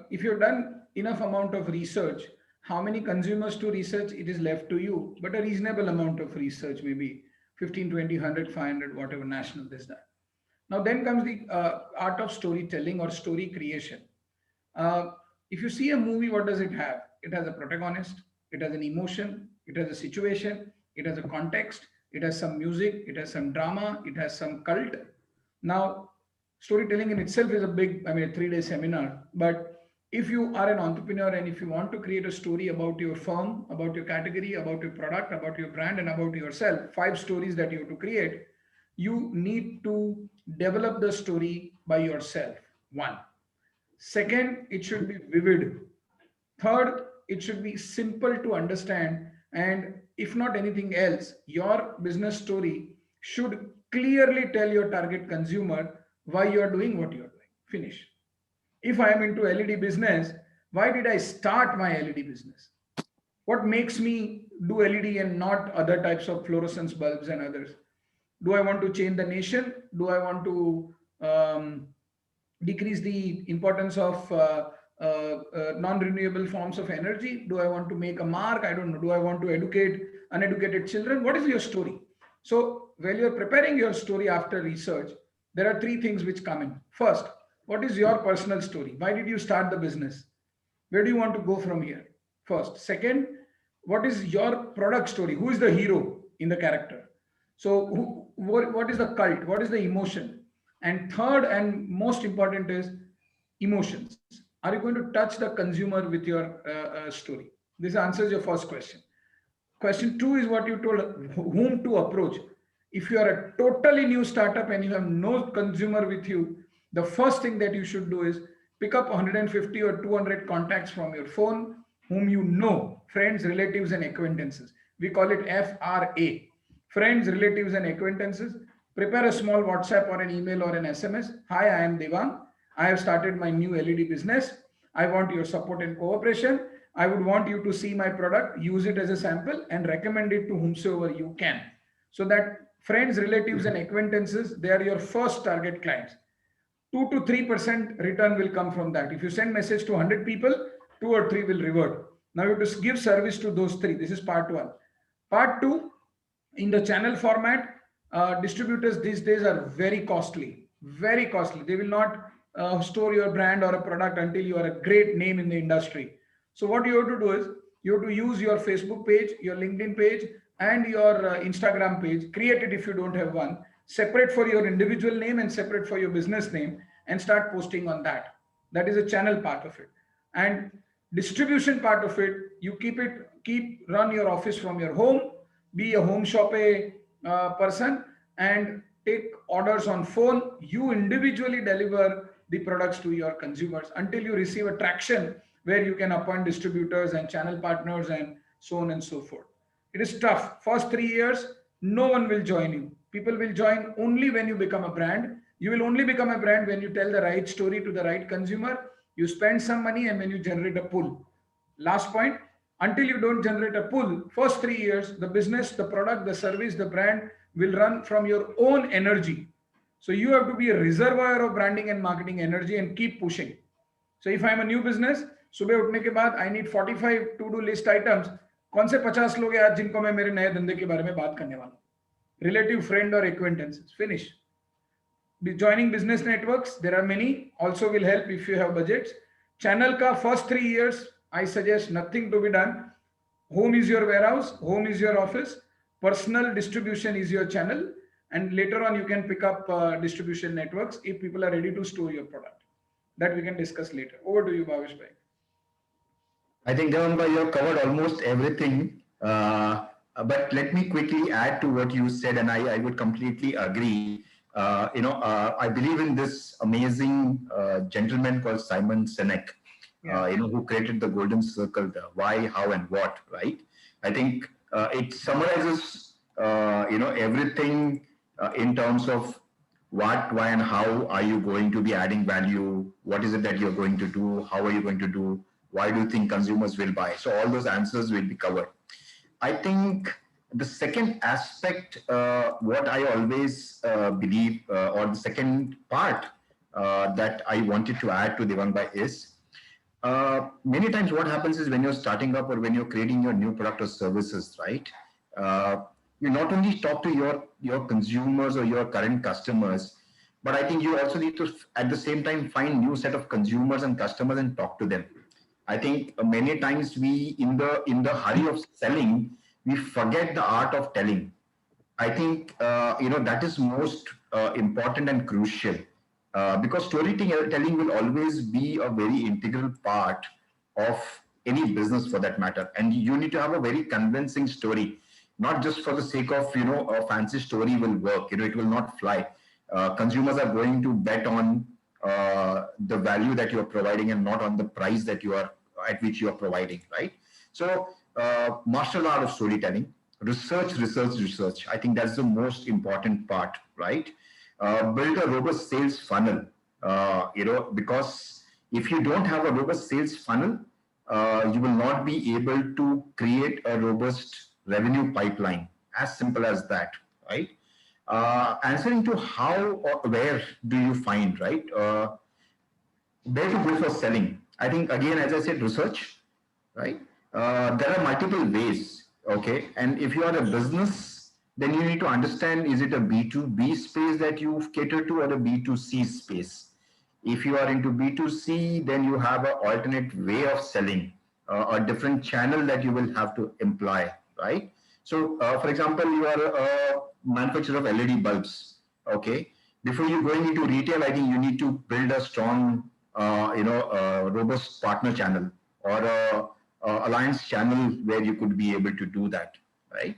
if you've done enough amount of research, how many consumers to research, it is left to you, but a reasonable amount of research, maybe 15, 20, 100, 500, whatever national this, that. Now then comes the art of storytelling or story creation. Uh, if you see a movie, what does it have? It has a protagonist, it has an emotion, it has a situation, it has a context, it has some music, it has some drama, it has some cult. Now, Storytelling in itself is a big, I mean, a 3-day seminar. But if you are an entrepreneur and if you want to create a story about your firm, about your category, about your product, about your brand, and about yourself, 5 stories that you have to create, you need to develop the story by yourself. One. Second, it should be vivid. Third, it should be simple to understand. And if not anything else, your business story should clearly tell your target consumer why you are doing what you are doing. Finish. If I am into LED business, why did I start my LED business? What makes me do LED and not other types of fluorescence bulbs and others? Do I want to change the nation? Do I want to decrease the importance of non-renewable forms of energy? Do I want to make a mark? I don't know. Do I want to educate uneducated children? What is your story? So while you're preparing your story after research, there are 3 things which come in. First, what is your personal story? Why did you start the business? Where do you want to go from here? First. Second, what is your product story? Who is the hero in the character? So what is the cult? What is the emotion? And third and most important is emotions. Are you going to touch the consumer with your story? This answers your first question. Question 2 is what you told, whom to approach. If you are a totally new startup and you have no consumer with you, the first thing that you should do is pick up 150 or 200 contacts from your phone whom you know, friends, relatives, and acquaintances. We call it FRA, friends, relatives, and acquaintances. Prepare a small WhatsApp or an email or an SMS. Hi, I am Devang. I have started my new LED business. I want your support and cooperation. I would want you to see my product, use it as a sample, and recommend it to whomsoever you can. So that friends, relatives, and acquaintances, they are your first target clients. 2 to 3% return will come from that. If you send message to 100 people, 2 or 3 will revert. Now you have to give service to those 3. This is part 1. Part 2, in the channel format, distributors these days are very costly, very costly. They will not store your brand or a product until you are a great name in the industry. So what you have to do is you have to use your Facebook page, your LinkedIn page, and your Instagram page. Create it if you don't have one. Separate for your individual name and separate for your business name, and start posting on that. That is a channel part of it. And distribution part of it, you keep run your office from your home, be a home shop person, and take orders on phone. You individually deliver the products to your consumers until you receive a traction where you can appoint distributors and channel partners and so on and so forth. It is tough. First 3 years, no one will join you. People will join only when you become a brand. You will only become a brand when you tell the right story to the right consumer, you spend some money, and when you generate a pull. Last point, until you don't generate a pull, first 3 years, the business, the product, the service, the brand will run from your own energy. So you have to be a reservoir of branding and marketing energy and keep pushing. So if I'm a new business, सुबह उठने के बाद I need 45 to do list items. कौन से 50 लोग हैं आज जिनको मैं मेरे नए धंधे के बारे में बात करने वाला हूँ? Relative, friend, or acquaintances. Finish. Joining business networks, there are many, also will help if you have budgets. Channel ka first 3 years, I suggest nothing to be done. Home is your warehouse, home is your office, personal distribution is your channel, and later on you can pick up distribution networks if people are ready to store your product. That we can discuss later. Over to you, Bhavesh bhai.
I think, Devang bhai, you have covered almost everything. But let me quickly add to what you said, and I would completely agree. I believe in this amazing gentleman called Simon Sinek, who created the golden circle, the why, how, and what, right? I think it summarizes, everything in terms of what, why, and how are you going to be adding value? What is it that you're going to do? How are you going to do? Why do you think consumers will buy? So all those answers will be covered. I think the second aspect, what I always believe, or the second part that I wanted to add to Devang bhai is, many times what happens is when you're starting up or when you're creating your new product or services, right? You not only talk to your consumers or your current customers, but I think you also need to, at the same time, find new set of consumers and customers and talk to them. I think many times we, in the hurry of selling, we forget the art of telling. I think that is most important and crucial. because storytelling will always be a very integral part of any business for that matter. And you need to have a very convincing story, not just for the sake of, a fancy story will work, it will not fly. Consumers are going to bet on the value that you are providing and not on the price that you are at which you are providing, right? So master the art of storytelling, research. I think that's the most important part, right? Build a robust sales funnel, because if you don't have a robust sales funnel, you will not be able to create a robust revenue pipeline. As simple as that, right? Answering to how or where do you find, right? Where to go for selling? I think, again, as I said, research, right? There are multiple ways, okay? And if you are a business, then you need to understand, is it a B2B space that you cater to or a B2C space? If you are into B2C, then you have an alternate way of selling, a different channel that you will have to employ, right? So, for example, you are a manufacturer of LED bulbs, okay? Before you going into retail, I think you need to build a strong, robust partner channel or a alliance channel where you could be able to do that, right?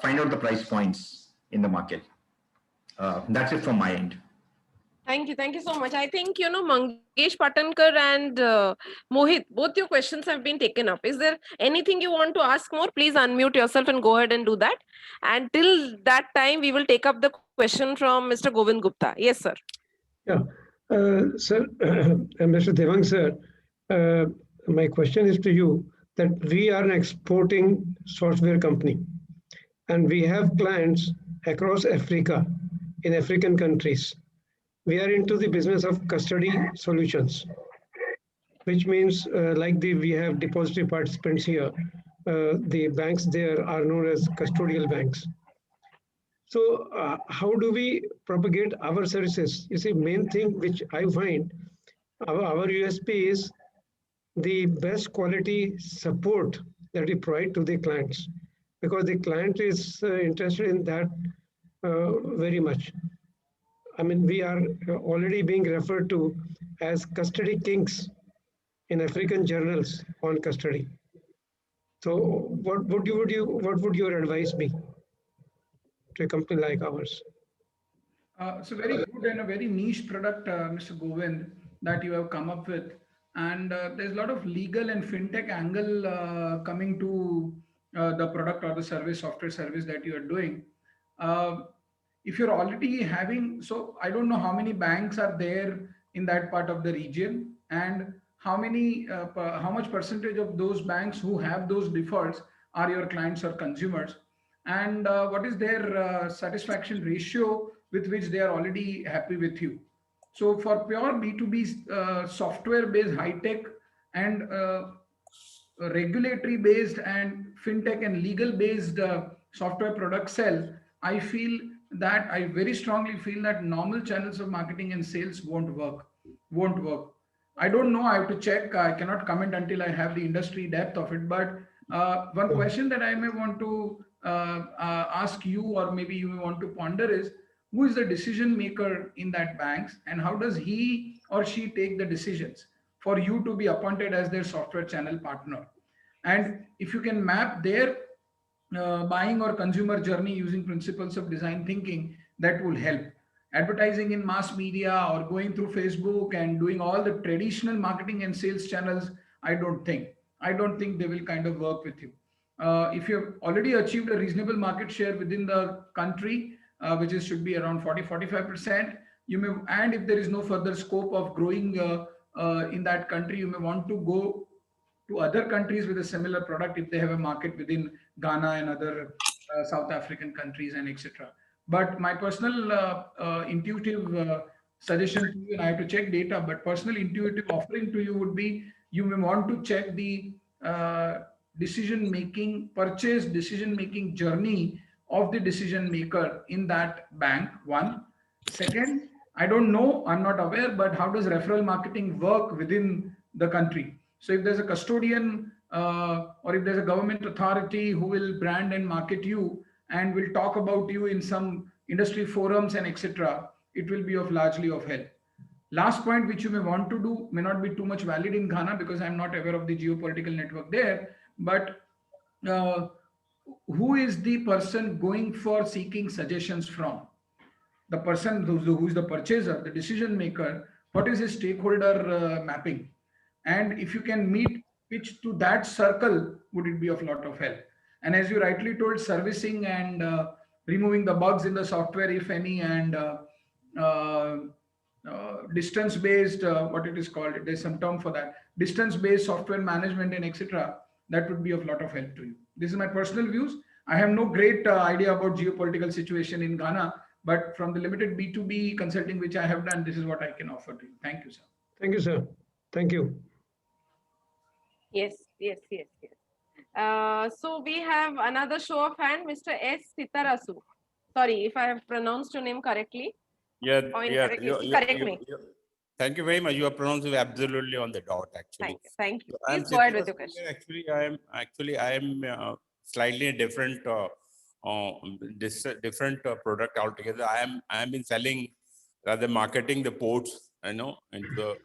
Find out the price points in the market. That's it from my end.
Thank you. Thank you so much. I think, Mangesh Patankar and Mohit, both your questions have been taken up. Is there anything you want to ask more? Please unmute yourself and go ahead and do that. And till that time, we will take up the question from Mr. Govind Gupta. Yes, sir.
Yeah. Sir, Mr. Devang, sir, my question is to you that we are an exporting software company and we have clients across Africa, in African countries. We are into the business of custody solutions, which means we have depository participants here. The banks there are known as custodial banks. So how do we propagate our services? You see, main thing which I find our USP is the best quality support that we provide to the clients, because the client is interested in that very much. I mean, we are already being referred to as custody kings in African journals on custody. So what would your advice be to a company like ours?
It's a very good and a very niche product, Mr. Govind, that you have come up with. And there's a lot of legal and fintech angle coming to the product or the service, software service that you are doing. If you're already having, so I don't know how many banks are there in that part of the region, and how much percentage of those banks who have those defaults are your clients or consumers, and what is their satisfaction ratio with which they are already happy with you. So for pure B2B software based high tech and regulatory based and fintech and legal based software product sell, I very strongly feel that normal channels of marketing and sales won't work. I don't know, I have to check. I cannot comment until I have the industry depth of it. But one question that I may want to ask you, or maybe you may want to ponder, is who is the decision maker in that banks, and how does he or she take the decisions for you to be appointed as their software channel partner? And if you can map their buying or consumer journey using principles of design thinking, that will help. Advertising in mass media or going through Facebook and doing all the traditional marketing and sales channels, I don't think they will kind of work with you. If you've already achieved a reasonable market share within the country, which should be around 40-45%, you may, and if there is no further scope of growing in that country, you may want to go to other countries with a similar product if they have a market within Ghana and other South African countries and etc. But my personal intuitive suggestion to you, and I have to check data, but personal intuitive offering to you would be, you may want to check the purchase decision making journey of the decision maker in that bank. One. Second, I don't know, I'm not aware, but how does referral marketing work within the country? So if there's a custodian or if there's a government authority who will brand and market you and will talk about you in some industry forums and etc., it will be largely of help. Last point, which you may want to do, may not be too much valid in Ghana because I'm not aware of the geopolitical network there. But uh, who is the person going for seeking suggestions from? The person who's the purchaser, the decision maker, what is his stakeholder mapping? And if you can meet pitch to that circle, would it be of lot of help? And as you rightly told, servicing and removing the bugs in the software, if any, and uh, distance based, what it is called, there's some term for that, distance based software management and etc., that would be of lot of help to you. This is my personal views. I have no great idea about geopolitical situation in Ghana, but from the limited B2B consulting which I have done, this is what I can offer to you. Thank you, sir.
Thank you, sir. Thank you.
Yes, yes, yes, yes. So we have another show of hand, Mr. S. Sitarasu. Sorry if I have pronounced your name correctly.
Yeah,
Or
yeah.
incorrectly. Correct me.
Thank you very much. You are pronouncing absolutely on the dot, actually.
Thank you.
I'm
Please go ahead with
Siddharth
your question.
Sundar. Actually, I am slightly a different, different product altogether. I am been selling, rather marketing the ports, into the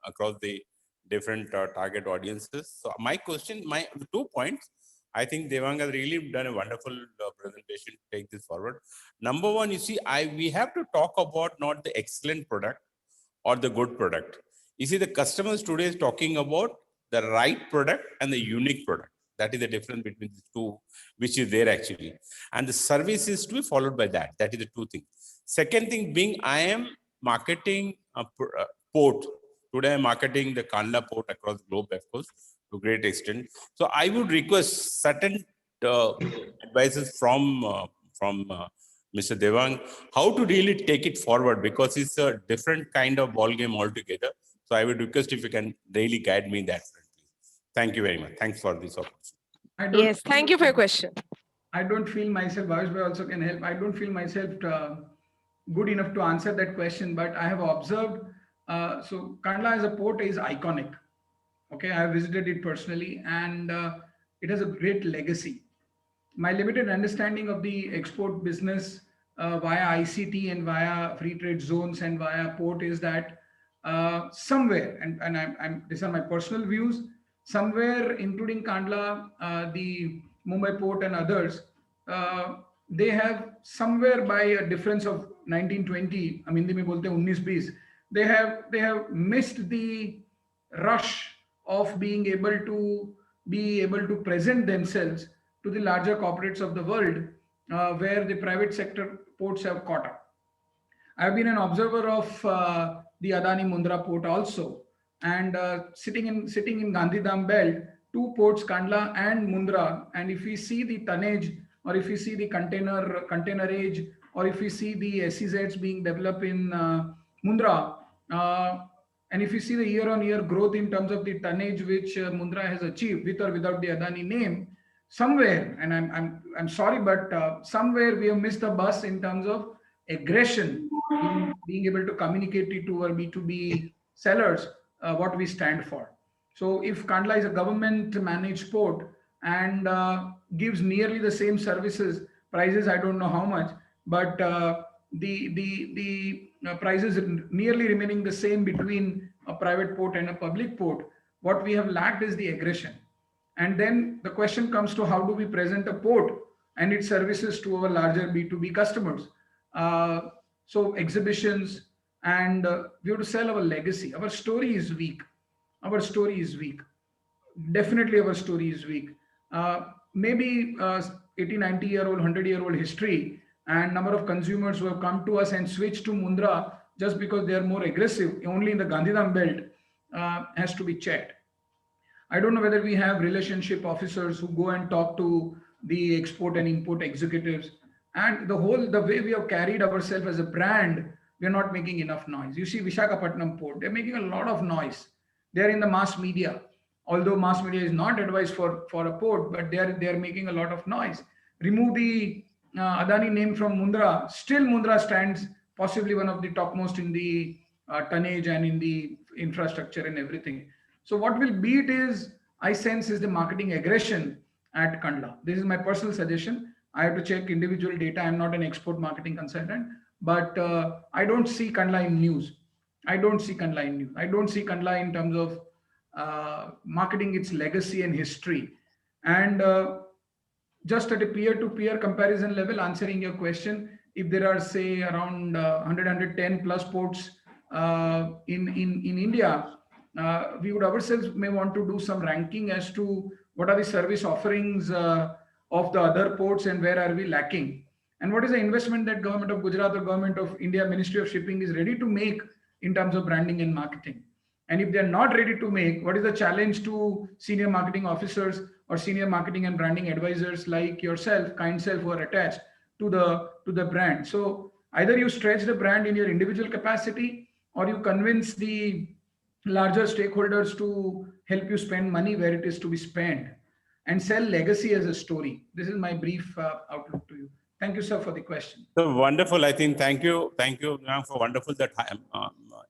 across the different target audiences. So my question, my 2 points. I think Devang has really done a wonderful presentation to take this forward. Number one, you see, we have to talk about not the excellent product or the good product. You see, the customers today is talking about the right product and the unique product. That is the difference between the two, which is there actually. And the service is to be followed by that. That is the two things. Second thing being, I am marketing a port. Today I'm marketing the Kandla port across the globe, of course, to a great extent. So I would request certain advices from Mr. Devang, how to really take it forward, because it's a different kind of ball game altogether. So I would request if you can really guide me in that. Thank you very much. Thanks for this opportunity.
Yes, thank you for your question.
I don't feel myself, Bhavesh Bhai also can help. I don't feel myself good enough to answer that question, but I have observed. So Kandla as a port is iconic. Okay, I have visited it personally, and it has a great legacy. My limited understanding of the export business via ICT and via free trade zones and via port is that somewhere, and these are my personal views, somewhere, including Kandla, the Mumbai port and others, they have somewhere by a difference of 1920, I mean, Hindi में बोलते हैं 19-20, they have missed the rush of being able to present themselves to the larger corporates of the world, where the private sector ports have caught up. I've been an observer of the Adani Mundra port also, and sitting in Gandhidham belt, two ports, Kandla and Mundra, and if we see the tonnage, or if we see the containerage, or if we see the SEZs being developed in Mundra, and if you see the year-on-year growth in terms of the tonnage which Mundra has achieved with or without the Adani name, somewhere, and I'm sorry, but somewhere we have missed the bus in terms of aggression in being able to communicate it to our B2B sellers what we stand for. So if Kandla is a government managed port and gives nearly the same services, prices I don't know how much, but the prices nearly remaining the same between a private port and a public port, what we have lacked is the aggression. And then the question comes to how do we present a port and its services to our larger B2B customers. So exhibitions, and we have to sell our legacy. Our story is weak. Our story is weak. Definitely our story is weak. Maybe 80, 90-year-old, 100-year-old history, and number of consumers who have come to us and switched to Mundra just because they are more aggressive, only in the Gandhidham belt, has to be checked. I don't know whether we have relationship officers who go and talk to the export and import executives, and the way we have carried ourselves as a brand, we are not making enough noise. You see Visakhapatnam port, they're making a lot of noise. They're in the mass media, although mass media is not advised for a port, but they're making a lot of noise. Remove the Adani name from Mundra, still Mundra stands possibly one of the topmost in the tonnage and in the infrastructure and everything. So what will beat is, I sense, is the marketing aggression at Kandla. This is my personal suggestion. I have to check individual data. I'm not an export marketing consultant, but I don't see Kandla in news. I don't see Kandla in news. I don't see Kandla in terms of marketing its legacy and history. And just at a peer-to-peer comparison level, answering your question, if there are say around 110 plus ports in India, we would ourselves may want to do some ranking as to what are the service offerings of the other ports and where are we lacking, and what is the investment that government of Gujarat or government of India Ministry of Shipping is ready to make in terms of branding and marketing. And if they're not ready to make, what is the challenge to senior marketing officers or senior marketing and branding advisors like yourself, kind self, who are attached to the brand? So either you stretch the brand in your individual capacity, or you convince the larger stakeholders to help you spend money where it is to be spent, and sell legacy as a story. This is my brief outlook to you. Thank you, sir, for the question.
So wonderful. I think thank you, ma'am, for wonderful that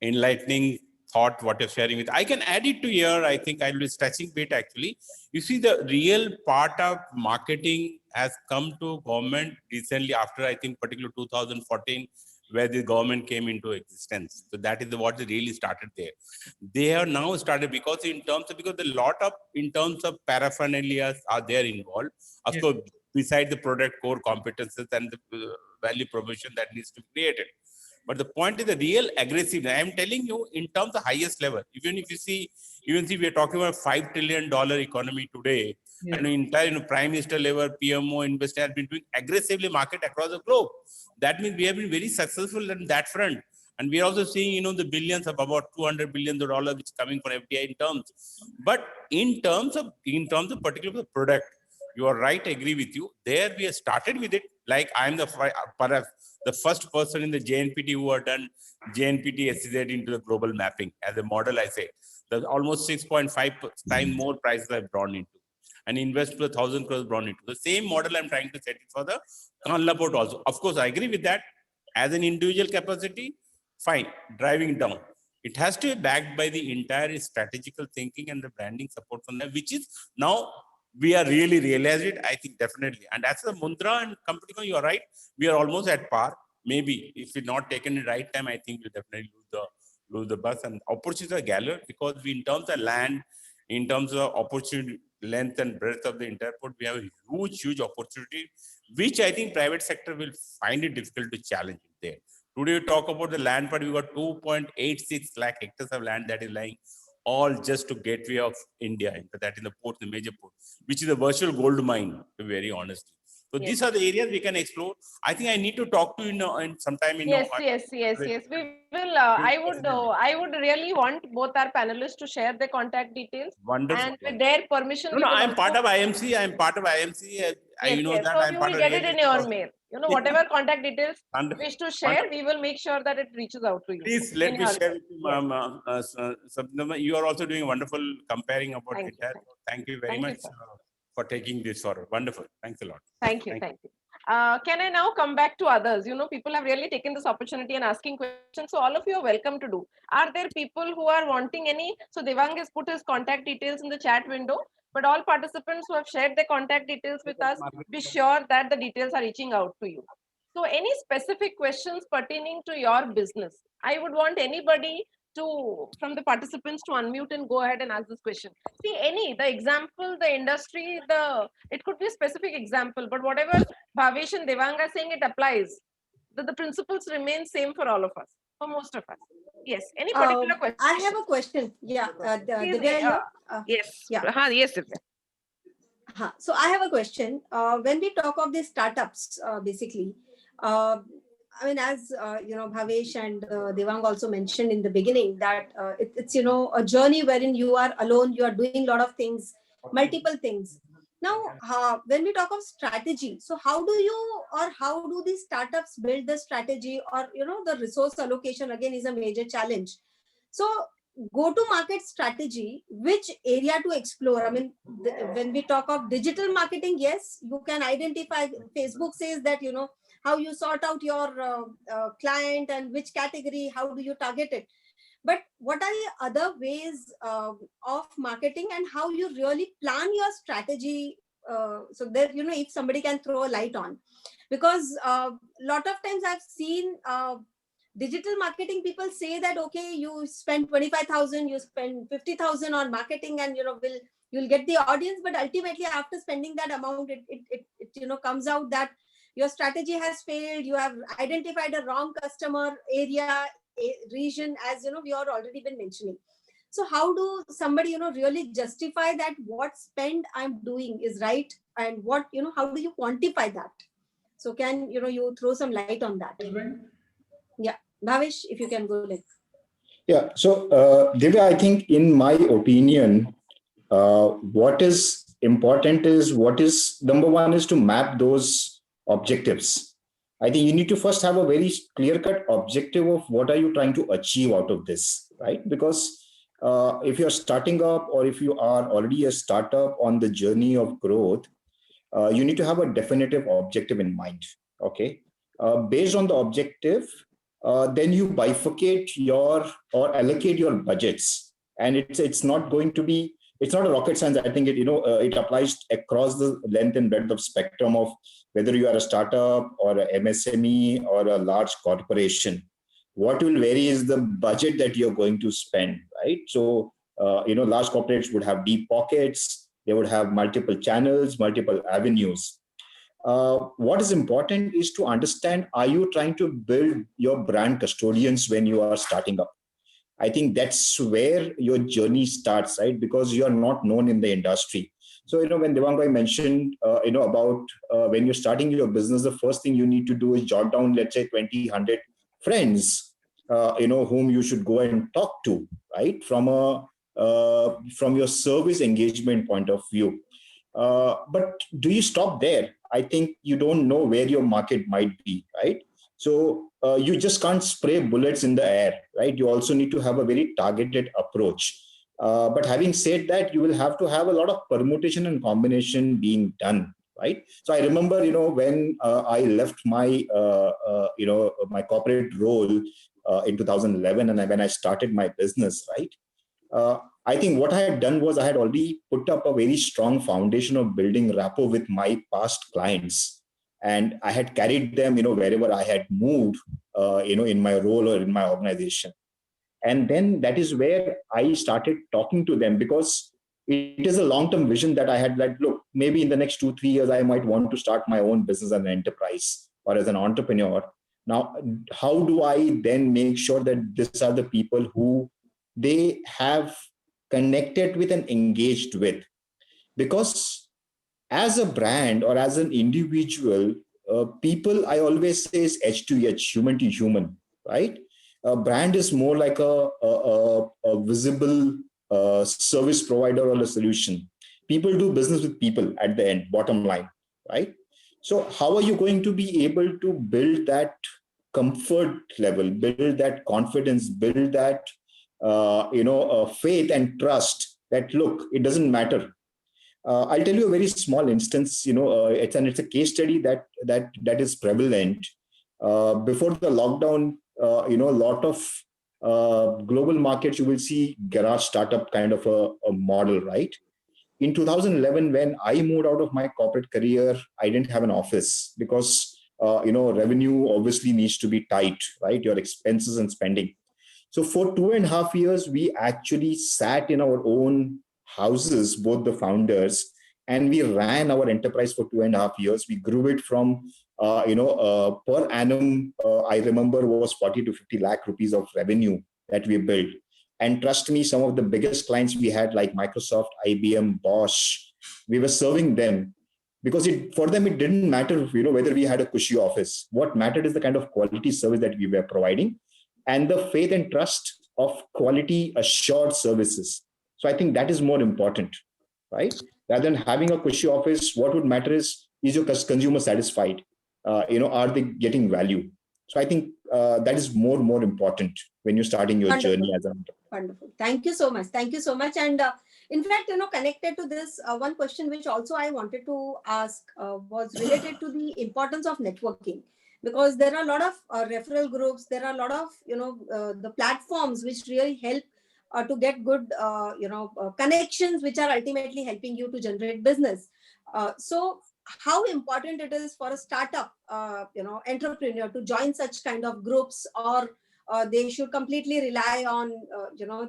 enlightening thought what you're sharing with. I can add it to here. I think I'll be stretching bit actually. You see, the real part of marketing has come to government recently after, I think, particularly 2014, where the government came into existence. So that is what really started there. They have now started because the lot of in terms of paraphernalia are there involved. Of course, beside the product core competences and the value proposition that needs to be created. But the point is the real aggressiveness. I am telling you, in terms of highest level, even if you see, we are talking about $5 trillion economy today, and entire prime minister level, PMO investor has been doing aggressively market across the globe. That means we have been very successful on that front. And we are also seeing, the billions of about $200 billion which is coming from FDI in terms. But in terms of particular the product, you are right, I agree with you. There we have started with it. Like I'm perhaps the first person in the JNPT who have done JNPT SEZ into the global mapping as a model. I say there's almost 6.5 times more prices I've drawn into, and invest to 1,000 crores drawn into. The same model I'm trying to set it for the Kandla port also. Of course, I agree with that. As an individual capacity, fine, driving down. It has to be backed by the entire strategical thinking and the branding support from them, which is now we are really realized it, I think, definitely. And as the Mundra and company, you are right, we are almost at par. Maybe if we not taken the right time, I think we'll definitely lose the bus. And opportunities are gathered because we, in terms of land, in terms of opportunity, length and breadth of the entire port, we have a huge opportunity, which I think private sector will find it difficult to challenge it there. Today, we talk about the land part, we got 2.86 lakh hectares of land that is lying all just to gateway of India, that in the port, the major port, which is a virtual gold mine, to be very honest. So these are the areas we can explore. I think I need to talk to you in sometime.
Yes. We will. I would really want both our panelists to share their contact details.
Wonderful.
And with their permission,
no, I'm part of IMC. I'm part of IMC.
Yes,
that.
So
I'm
you
part
will
of
get it in your mail. Whatever contact details you wish to share, we will make sure that it reaches out to you.
Please let me share with you, you are also doing wonderful comparing about it. Thank you very much for taking this forward. Wonderful. Thanks a lot.
Thank you. Can I now come back to others? People have really taken this opportunity and asking questions. So all of you are welcome to do. Are there people who are wanting any? So Devang has put his contact details in the chat window. But all participants who have shared their contact details with us, be sure that the details are reaching out to you. So any specific questions pertaining to your business? I would want anybody from the participants to unmute and go ahead and ask this question. See, the example, the industry, it could be a specific example, but whatever Bhavesh and Devang are saying, it applies. The principles remain same for all of us, for most of us. Yes. Any particular question?
I have a question. Yeah.
Yes.
Yeah.
Yes, Divya.
So I have a question. When we talk of these startups, basically, I mean, as Bhavesh and Devang also mentioned in the beginning that it's a journey wherein you are alone, you are doing a lot of things, multiple things. Now, when we talk of strategy, so how do these startups build the strategy, or the resource allocation again is a major challenge. So go-to-market strategy, which area to explore? I mean, when we talk of digital marketing, yes, you can identify. Facebook says that how you sort out your client and which category, how do you target it? But what are the other ways of marketing, and how you really plan your strategy so that, if somebody can throw a light on? Because a lot of times I've seen digital marketing people say that, okay, you spend 25,000, you spend 50,000 on marketing, and you'll get the audience. But ultimately, after spending that amount, it comes out that your strategy has failed. You have identified a wrong customer area, region, as we are already been mentioning. So how do somebody really justify that what spend I'm doing is right, and what how do you quantify that? So can you throw some light on that? Yeah, Bhavesh, if you can go next.
Yeah. So, Divya, I think in my opinion, what is important is number one is to map those objectives. I think you need to first have a very clear-cut objective of what are you trying to achieve out of this, right? Because if you're starting up, or if you are already a startup on the journey of growth, you need to have a definitive objective in mind. Okay. Based on the objective, then you bifurcate or allocate your budgets, and it's not going to be, it's not a rocket science. I think it applies across the length and breadth of spectrum of whether you are a startup or a MSME or a large corporation. What will vary is the budget that you're going to spend, right? So large corporates would have deep pockets. They would have multiple channels, multiple avenues. What is important is to understand, are you trying to build your brand custodians when you are starting up? I think that's where your journey starts, right? Because you are not known in the industry. So, when Devang mentioned, about when you're starting your business, the first thing you need to do is jot down, let's say 20, 100 friends, whom you should go and talk to, right? From your service engagement point of view. But do you stop there? I think you don't know where your market might be, right? So you just can't spray bullets in the air, right? You also need to have a very targeted approach. But having said that, you will have to have a lot of permutation and combination being done, right? So I remember, when I left my, my corporate role in 2011, and when I started my business, right? I think what I had done was I had already put up a very strong foundation of building rapport with my past clients. And I had carried them, wherever I had moved, in my role or in my organization. And then that is where I started talking to them, because it is a long-term vision that I had, like, look, maybe in the next 2-3 years, I might want to start my own business as an enterprise or as an entrepreneur. Now, how do I then make sure that these are the people who they have connected with and engaged with? Because as a brand or as an individual, people, I always say, is H to H, human to human, right? A brand is more like a visible service provider or a solution. People do business with people at the end, bottom line, right? So how are you going to be able to build that comfort level, build that confidence, build that faith and trust that, look, it doesn't matter. I'll tell you a very small instance. It's a case study that is prevalent. Before the lockdown, a lot of global markets, you will see garage startup kind of a model, right? In 2011, when I moved out of my corporate career, I didn't have an office because revenue obviously needs to be tight, right? Your expenses and spending. So for 2.5 years, we actually sat in our own houses, both the founders, and we ran our enterprise for 2.5 years. We grew it from, per annum, I remember, was 40 to 50 lakh rupees of revenue that we built. And trust me, some of the biggest clients we had, like Microsoft, IBM, Bosch, we were serving them because for them, it didn't matter, whether we had a cushy office. What mattered is the kind of quality service that we were providing and the faith and trust of quality assured services. So I think that is more important, right? Rather than having a cushy office, what would matter is your consumer satisfied? Are they getting value? So I think that is more important when you're starting your journey as an entrepreneur.
Wonderful. Thank you so much. Thank you so much. And in fact, connected to this, one question which also I wanted to ask was related to the importance of networking. Because there are a lot of referral groups, there are a lot of, the platforms which really help to get good, connections, which are ultimately helping you to generate business. So how important it is for a startup, entrepreneur to join such kind of groups, or they should completely rely on,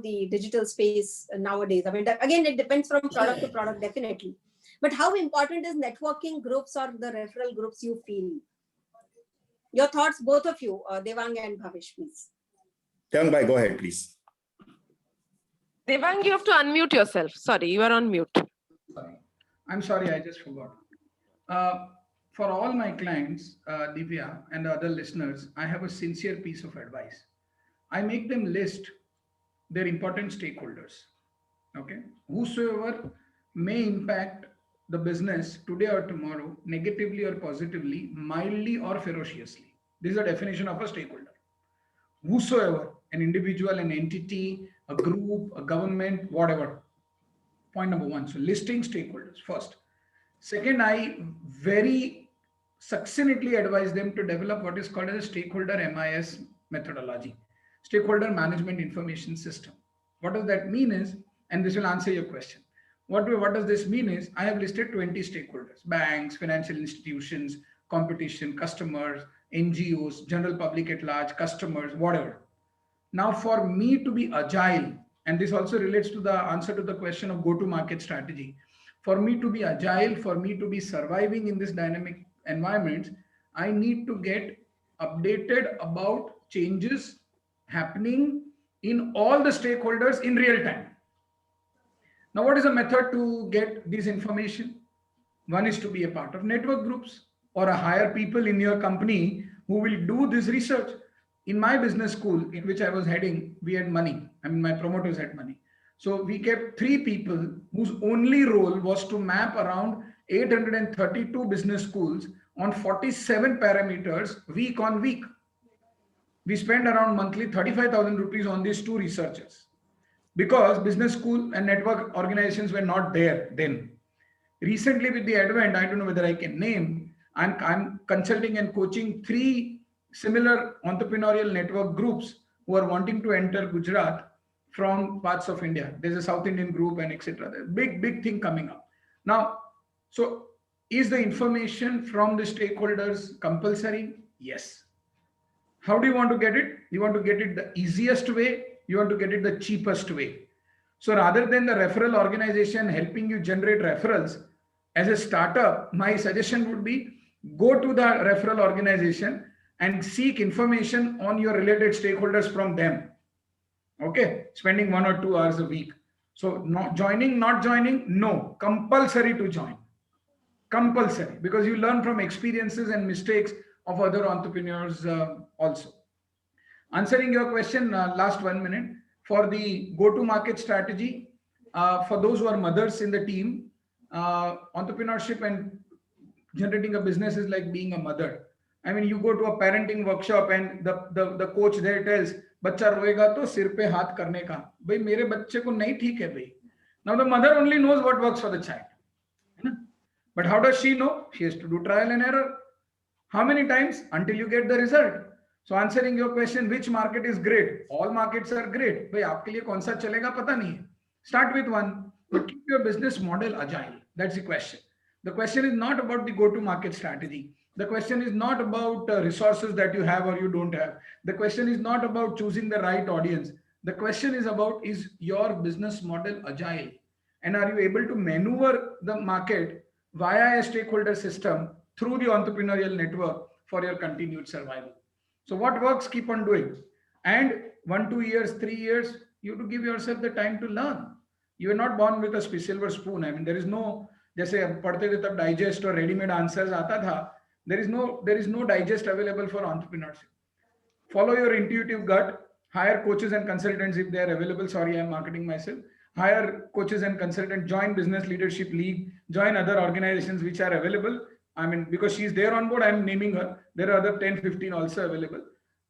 the digital space nowadays? I mean, again, it depends from product to product, definitely. But how important is networking groups or the referral groups, you feel? Your thoughts, both of you, Devang and Bhavesh, please.
Devang bhai, go ahead, please.
Devang, you have to unmute yourself. Sorry, you are on mute.
Sorry. I'm sorry, I just forgot. For all my clients, Divya and the other listeners, I have a sincere piece of advice. I make them list their important stakeholders. Okay, whosoever may impact the business today or tomorrow, negatively or positively, mildly or ferociously. This is the definition of a stakeholder. Whosoever, an individual, an entity, a group, a government, whatever. Point number one. So listing stakeholders first. Second, I very succinctly advise them to develop what is called as a stakeholder MIS methodology, stakeholder management information system. What does that mean is, and this will answer your question. What does this mean is, I have listed 20 stakeholders: banks, financial institutions, competition, customers, NGOs, general public at large, customers, whatever. Now, for me to be agile, and this also relates to the answer to the question of go-to-market strategy, for me to be agile, for me to be surviving in this dynamic environment, I need to get updated about changes happening in all the stakeholders in real time. Now, what is a method to get this information? One is to be a part of network groups or hire people in your company who will do this research. In my business school, in which I was heading, we had money. I mean, my promoters had money. So we kept 3 people whose only role was to map around 832 business schools on 47 parameters week on week. We spent around monthly 35,000 rupees on these 2 researchers because business school and network organizations were not there then. Recently, with the advent, I don't know whether I can name, I'm consulting and coaching 3 similar entrepreneurial network groups who are wanting to enter Gujarat from parts of India. There's a South Indian group and etc. There's big thing coming up. Now, so is the information from the stakeholders compulsory? Yes. How do you want to get it? You want to get it the easiest way. You want to get it the cheapest way. So rather than the referral organization helping you generate referrals, as a startup, my suggestion would be go to the referral organization and seek information on your related stakeholders from them. Okay, spending 1 or 2 hours a week. So not joining, no, compulsory to join. Compulsory, because you learn from experiences and mistakes of other entrepreneurs also. Answering your question, last 1 minute, for the go-to-market strategy, for those who are mothers in the team, entrepreneurship and generating a business is like being a mother. I mean, you go to a parenting workshop and the coach there tells, बच्चा रोएगा तो सिर पे हाथ करने का, भाई मेरे बच्चे को नहीं ठीक है भाई. Now the mother only knows what works for the child. But how does she know? She has to do trial and error. How many times until you get the result? So answering your question, which market is great? All markets are great. भाई आपके लिए कौन सा चलेगा पता नहीं है. Start with one, but keep your business model agile. That's the question. The question is not about the go-to-market strategy. The question is not about resources that you have or you don't have. The question is not about choosing the right audience. The question is about, is your business model agile? And are you able to maneuver the market via a stakeholder system through the entrepreneurial network for your continued survival? So what works, keep on doing. And 1, 2 years, 3 years, you have to give yourself the time to learn. You are not born with a silver spoon. I mean, there is no, जैसे पढ़ते थे तब digest or ready-made answers आता था. There is no digest available for entrepreneurship. Follow your intuitive gut. Hire coaches and consultants if they are available. Sorry, I'm marketing myself. Hire coaches and consultants. Join Business Leadership League. Join other organizations which are available. I mean, because she's there on board, I'm naming her. There are other 10, 15 also available.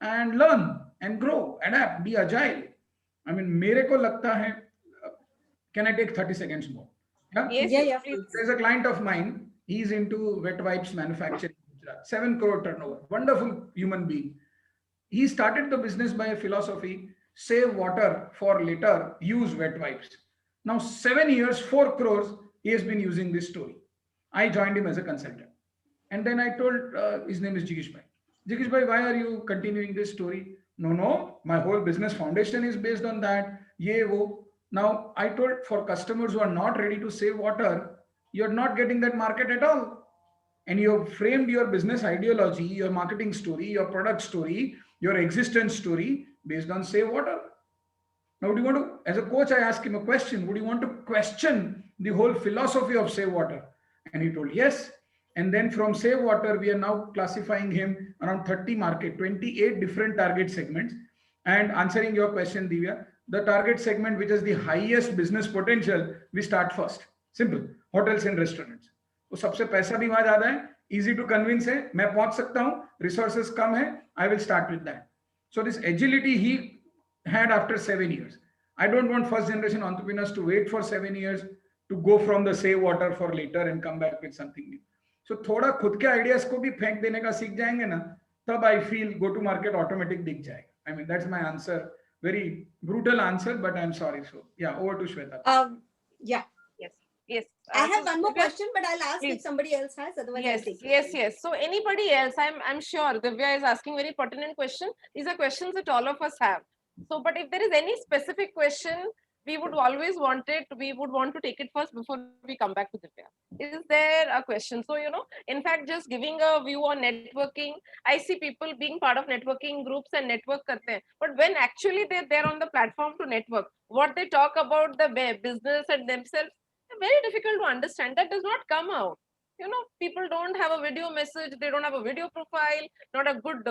And learn and grow, adapt, be agile. I mean, मेरे को लगता है. Can I take 30 seconds more? Yeah?
Yeah.
There's a client of mine. He's into wet wipes manufacturing. 7 crore turnover. Wonderful human being. He started the business by a philosophy: save water for later, use wet wipes. Now 7 years, 4 crores, he has been using this story. I joined him as a consultant. And then I told, his name is Jigish Bhai. Jigish Bhai, why are you continuing this story? No, my whole business foundation is based on that. Ye wo. Now, I told for customers who are not ready to save water, you're not getting that market at all. And you've framed your business ideology, your marketing story, your product story, your existence story based on save water. Now, would you want to, as a coach, I asked him a question, would you want to question the whole philosophy of save water? And he told yes. And then from save water, we are now classifying him around 30 market, 28 different target segments. And answering your question, Divya, the target segment which has the highest business potential, we start first. Simple. Hotels and restaurants. तो सबसे पैसा भी वहां ज्यादा है, easy to convince है, मैं पहुंच सकता हूं, resources कम है, I will start with that. So this agility he had after 7 years. I don't want first generation entrepreneurs to wait for 7 years to go from the save water for later and come back with something new. So थोड़ा खुद के ideas को भी फेंक देने का सीख जाएंगे ना, तब I feel go to market automatic दिख जाएगा. I mean that's my answer. Very brutal answer, but I'm sorry. So yeah, over to Shweta.
Yeah.
Yes.
I have one more
Divya,
question, but I'll ask
please.
if somebody else has. Otherwise, I'll
Yes,
take it.
yes. So anybody else, I'm sure Divya is asking very pertinent question. These are questions that all of us have. So, but if there is any specific question, we would always want it. We would want to take it first before we come back to Divya. Is there a question? So, in fact, just giving a view on networking, I see people being part of networking groups and network karte hain. But when actually they're there on the platform to network, what they talk about the business and themselves, very difficult to understand. That does not come out. People don't have a video message, they don't have a video profile, not a good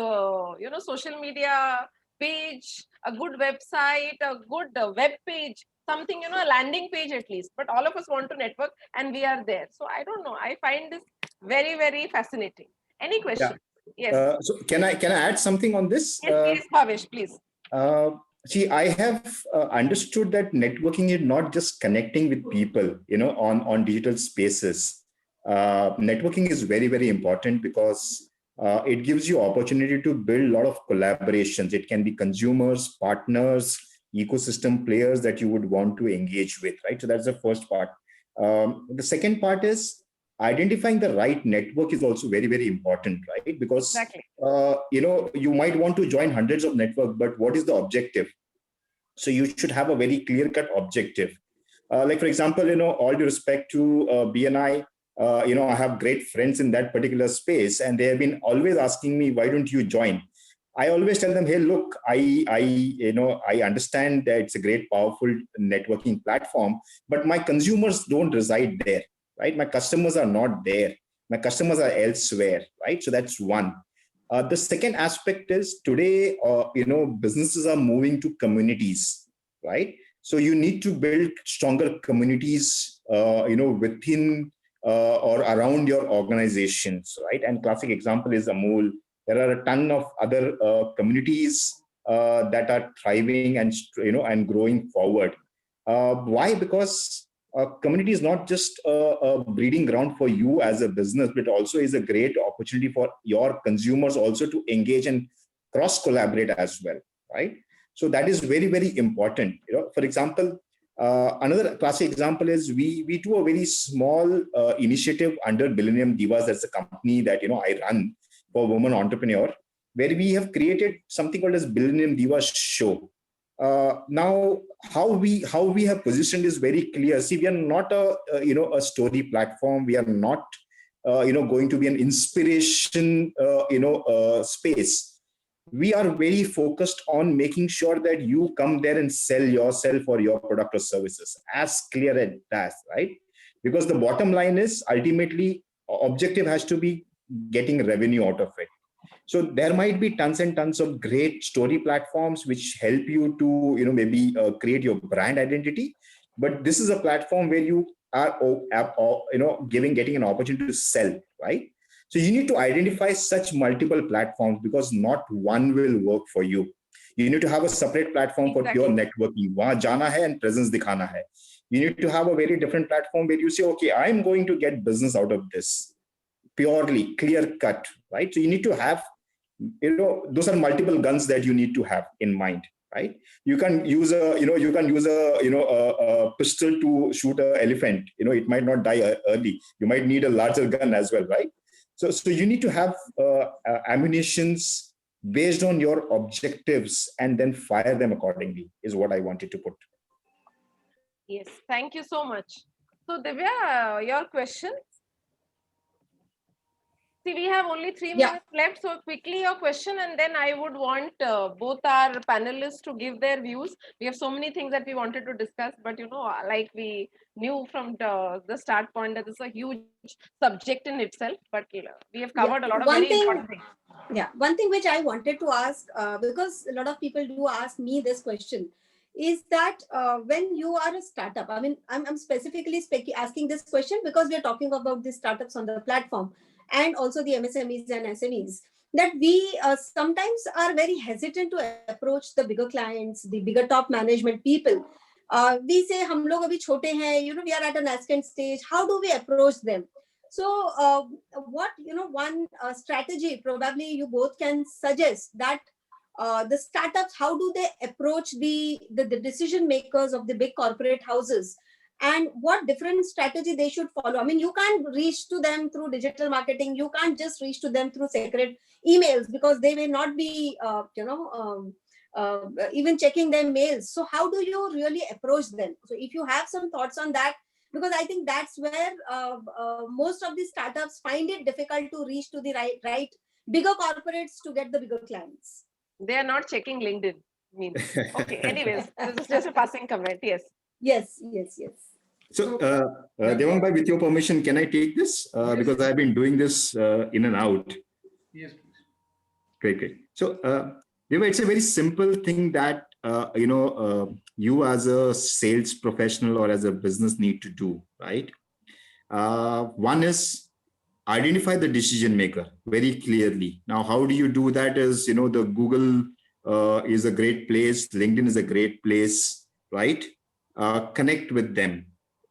social media page, a good website, a good web page, something, a landing page at least. But all of us want to network and we are there. So I don't know, I find this very, very fascinating. Any question? Yes.
So can I add something on this?
Yes, Bhavesh, please.
See, I have understood that networking is not just connecting with people, on digital spaces. Networking is very, very important because it gives you opportunity to build a lot of collaborations. It can be consumers, partners, ecosystem players that you would want to engage with, right? So that's the first part. The second part is identifying the right network is also very, very important, right? Because,
exactly.
You might want to join hundreds of networks, but what is the objective? So you should have a very clear-cut objective. Like, for example, all due respect to BNI, I have great friends in that particular space, and they have been always asking me, why don't you join? I always tell them, hey, look, I understand that it's a great, powerful networking platform, but my consumers don't reside there, right? My customers are not there. My customers are elsewhere, right? So that's one. The second aspect is today, businesses are moving to communities, right? So you need to build stronger communities, within or around your organizations, right? And classic example is Amul. There are a ton of other communities that are thriving and growing forward. Why? Because community is not just a breeding ground for you as a business, but also is a great opportunity for your consumers also to engage and cross collaborate as well, right? So that is very, very important. For example, another classic example is we do a very small initiative under Millennium Divas. That's a company that I run for women entrepreneur, where we have created something called as Millennium Divas Show. Now, how we have positioned is very clear. See, we are not a story platform. We are not going to be an inspiration space. We are very focused on making sure that you come there and sell yourself or your product or services. As clear as that, right? Because the bottom line is ultimately objective has to be getting revenue out of it. So there might be tons and tons of great story platforms which help you to, maybe create your brand identity. But this is a platform where you are, getting an opportunity to sell, right? So you need to identify such multiple platforms because not one will work for you. You need to have a separate platform for pure networking. Wahan jana hai and presence dikhana hai. You need to have a very different platform where you say, okay, I'm going to get business out of this. Purely clear cut, right? So you need to have, those are multiple guns that you need to have in mind, right? You can use a pistol to shoot an elephant. It might not die early. You might need a larger gun as well, right? So you need to have ammunitions based on your objectives and then fire them accordingly, is what I wanted to put.
Yes, thank you so much. So Divya, your question? See, we have only 3
Yeah.
minutes left, so quickly your question, and then I would want both our panelists to give their views. We have so many things that we wanted to discuss, but like we knew from the start point that it's a huge subject in itself, but we have covered a lot of
One
very
thing-
important things.
Yeah, one thing which I wanted to ask, because a lot of people do ask me this question, is that when you are a startup, I mean, I'm specifically asking this question because we are talking about the startups on the platform and also the MSMEs and SMEs, that we sometimes are very hesitant to approach the bigger clients, the bigger top management people. We say, hum log abhi chote hain, we are at a nascent stage. How do we approach them? So what, one strategy probably you both can suggest that the startups, how do they approach the decision makers of the big corporate houses, and what different strategy they should follow? I mean, you can't reach to them through digital marketing. You can't just reach to them through secret emails because they may not be, even checking their mails. So how do you really approach them? So if you have some thoughts on that, because I think that's where most of the startups find it difficult to reach to the right bigger corporates to get the bigger clients.
They are not checking LinkedIn. Means okay. Anyways, this is just a passing comment. Yes.
Yes.
So, Devang bhai, with your permission, can I take this? Because I've been doing this in and out.
Yes, please.
Great. So, Deva, it's a very simple thing that, you as a sales professional or as a business need to do, right? One is identify the decision maker very clearly. Now, how do you do that is, the Google is a great place. LinkedIn is a great place, right? Connect with them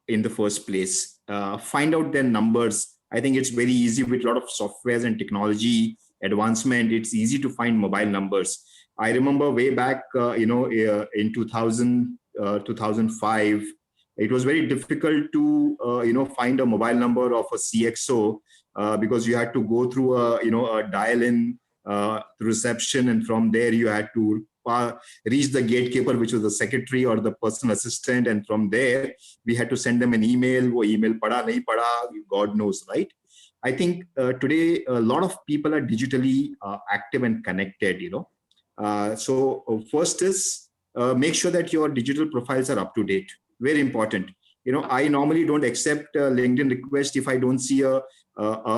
in the first place. Find out their numbers. I think it's very easy with a lot of softwares and technology advancement. It's easy to find mobile numbers. I remember way back, in 2000, 2005, it was very difficult to, find a mobile number of a CXO because you had to go through a dial-in reception, and from there you had to reach the gatekeeper, which was the secretary or the personal assistant, and from there we had to send them an email. Wo email pada nahi pada, God knows, right? I think today a lot of people are digitally active and connected. So first is make sure that your digital profiles are up to date. Very important. I normally don't accept a LinkedIn request if I don't see a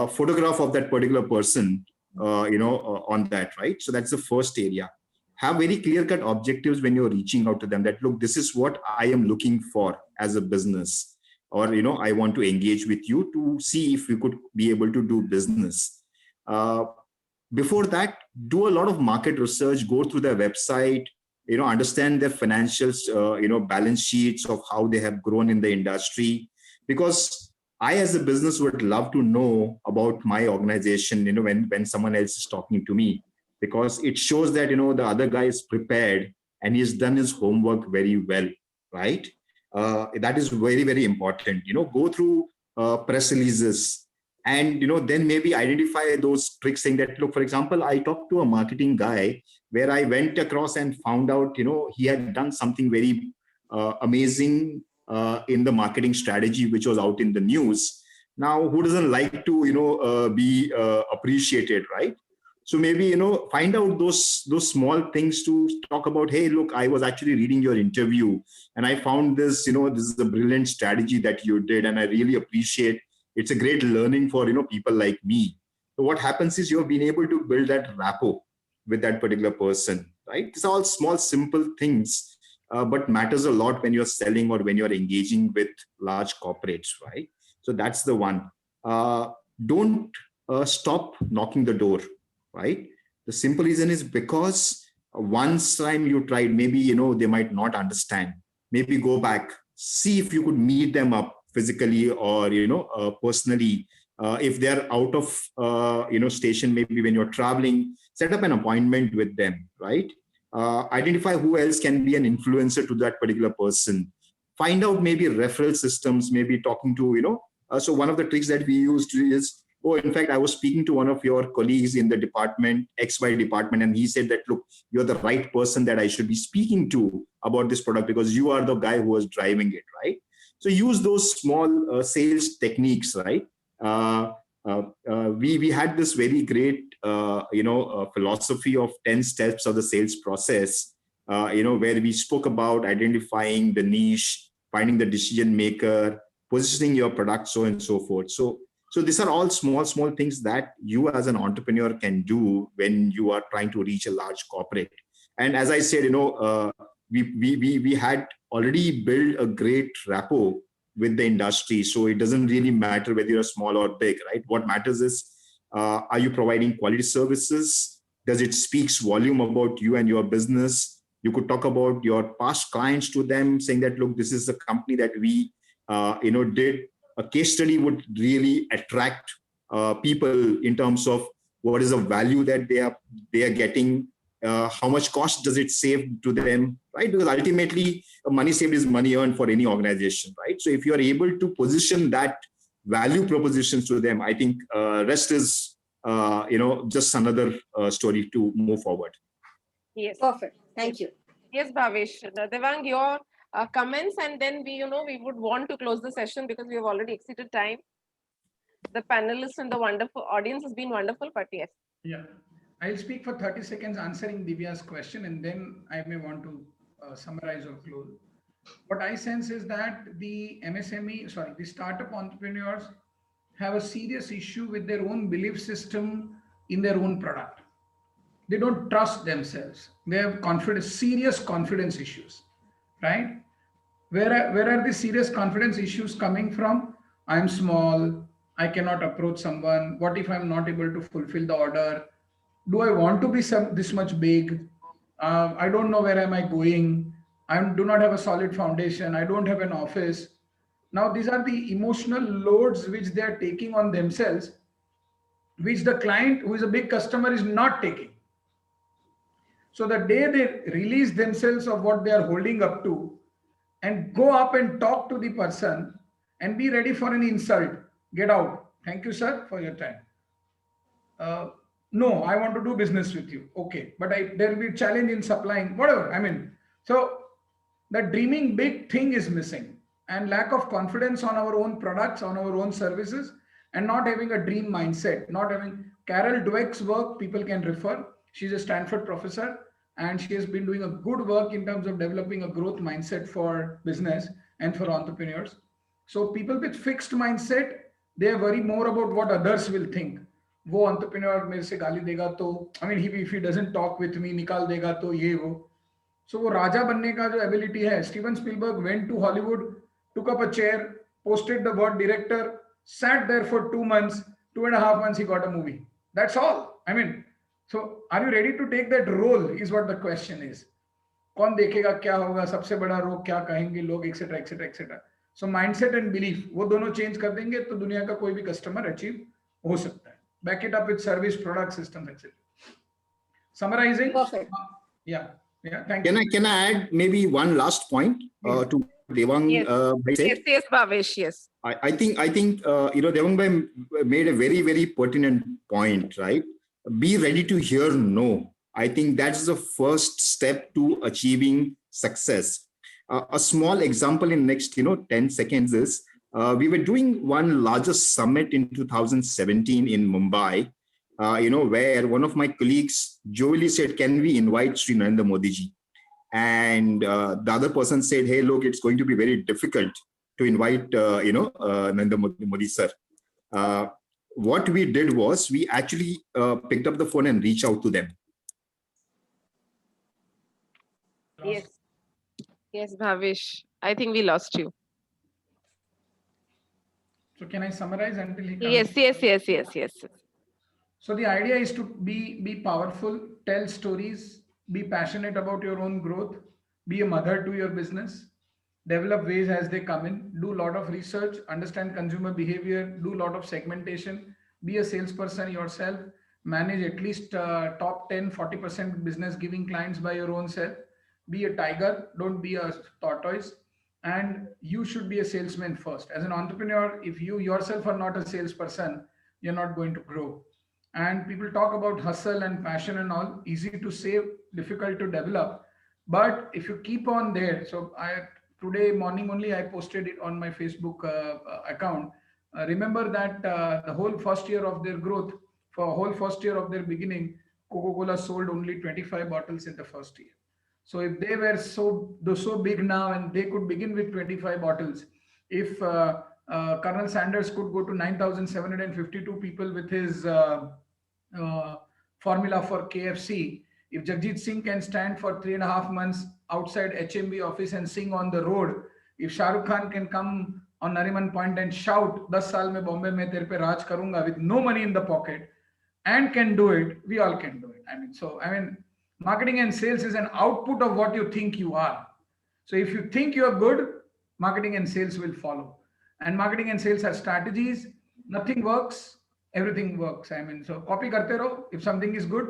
photograph of that particular person, on that, right? So that's the first area. Have very clear-cut objectives when you're reaching out to them, that, look, this is what I am looking for as a business, or, I want to engage with you to see if we could be able to do business. Before that, do a lot of market research, go through their website, understand their financials, balance sheets of how they have grown in the industry. Because I, as a business, would love to know about my organization, when someone else is talking to me, because it shows that, the other guy is prepared and he's done his homework very well, right? That is very, very important. Go through press releases, and then maybe identify those tricks, saying that, look, for example, I talked to a marketing guy where I went across and found out, he had done something very amazing in the marketing strategy, which was out in the news. Now, who doesn't like to, be appreciated, right? So maybe, find out those small things to talk about. Hey, look, I was actually reading your interview and I found this, this is a brilliant strategy that you did, and I really appreciate. It's a great learning for, people like me. So what happens is you've been able to build that rapport with that particular person, right? It's all small, simple things, but matters a lot when you're selling or when you're engaging with large corporates, right? So that's the one. Don't stop knocking the door, right? The simple reason is because once time you tried, maybe, they might not understand. Maybe go back, see if you could meet them up physically or, personally. If they're out of, station, maybe when you're traveling, set up an appointment with them, right? Identify who else can be an influencer to that particular person. Find out maybe referral systems, maybe talking to, so one of the tricks that we used is oh, in fact, I was speaking to one of your colleagues in the department, XY department, and he said that, look, you're the right person that I should be speaking to about this product because you are the guy who was driving it, right? So use those small sales techniques, right? We had this very great, philosophy of 10 steps of the sales process, where we spoke about identifying the niche, finding the decision maker, positioning your product, so on and so forth. So these are all small things that you as an entrepreneur can do when you are trying to reach a large corporate. And as I said, we had already built a great rapport with the industry. So it doesn't really matter whether you're small or big, right? What matters is, are you providing quality services? Does it speaks volume about you and your business? You could talk about your past clients to them, saying that, look, this is a company that we, did. A case study would really attract people in terms of what is the value that they are getting, how much cost does it save to them, right? Because ultimately, money saved is money earned for any organization, right? So if you are able to position that value propositions to them, I think rest is, just another story to move forward.
Yes.
Perfect. Thank you.
Yes, Bhavesh. Devang, your comments, and then we would want to close the session because we have already exceeded time. The panelists and the wonderful audience has been wonderful, but yes.
Yeah, I'll speak for 30 seconds answering Divya's question, and then I may want to summarize or close. What I sense is that the startup entrepreneurs have a serious issue with their own belief system in their own product. They don't trust themselves. They have serious confidence issues, right? Where are the serious confidence issues coming from? I'm small. I cannot approach someone. What if I'm not able to fulfill the order? Do I want to be this much big? I don't know where am I going. I do not have a solid foundation. I don't have an office. Now, these are the emotional loads which they are taking on themselves, which the client who is a big customer is not taking. So the day they release themselves of what they are holding up to and go up and talk to the person and be ready for an insult, get out. Thank you, sir, for your time. No, I want to do business with you. Okay, but there will be a challenge in supplying, whatever. So the dreaming big thing is missing, and lack of confidence on our own products, on our own services, and not having a dream mindset, not having Carol Dweck's work, people can refer. She's a Stanford professor, and she has been doing a good work in terms of developing a growth mindset for business and for entrepreneurs. So people with fixed mindset, they worry more about what others will think. वो entrepreneur मेरे से गाली देगा तो, if he doesn't talk with me, निकाल देगा तो ये वो. So वो राजा बनने का जो ability है, Steven Spielberg went to Hollywood, took up a chair, posted the word director, sat there for 2 months, 2.5 months, he got a movie. That's all. So are you ready to take that role is what the question is. कौन देखेगा क्या होगा, सबसे बड़ा रोग क्या कहेंगे लोग, etc etc etc. So mindset and belief वो दोनों change कर देंगे तो दुनिया का कोई भी customer achieve हो सकता है. Back it up with service, product, systems, etc. Summarizing.
Perfect.
Yeah. Thank you.
Can I add maybe one last point to Devang?
Yes. Yes, Bhavesh. Yes.
I think Devang bhai made a very, very pertinent point, right? Be ready to hear no. I think that's the first step to achieving success. A small example in next 10 seconds is we were doing one largest summit in 2017 in Mumbai, where one of my colleagues jovially said, can we invite Sri Narendra Modi ji? And the other person said, hey, look, it's going to be very difficult to invite, Narendra Modi sir. What we did was we actually picked up the phone and reached out to them.
Yes, Bhavesh. I think we lost you.
So can I summarize until he comes?
Yes.
So the idea is to be powerful, tell stories, be passionate about your own growth, be a mother to your business, develop ways as they come in, do a lot of research, understand consumer behavior, do a lot of segmentation, be a salesperson yourself, manage at least top 10, 40% business giving clients by your own self, be a tiger, don't be a tortoise, and you should be a salesman first. As an entrepreneur, if you yourself are not a salesperson, you're not going to grow. And people talk about hustle and passion and all, easy to say, difficult to develop. But if you keep on there, so today morning only I posted it on my Facebook account. Remember that the whole first year of their growth, for whole first year of their beginning, Coca-Cola sold only 25 bottles in the first year. So if they were so big now and they could begin with 25 bottles, if Colonel Sanders could go to 9,752 people with his uh, formula for KFC, if Jagjit Singh can stand for 3.5 months outside HMB office and sing on the road, if Shah Rukh Khan can come on Nariman Point and shout, 10 saal mein Bombay mein tere pe Raj karunga with no money in the pocket, and can do it, we all can do it. I mean, marketing and sales is an output of what you think you are. So if you think you are good, marketing and sales will follow. And marketing and sales are strategies. Nothing works, everything works. So copy karte raho. If something is good,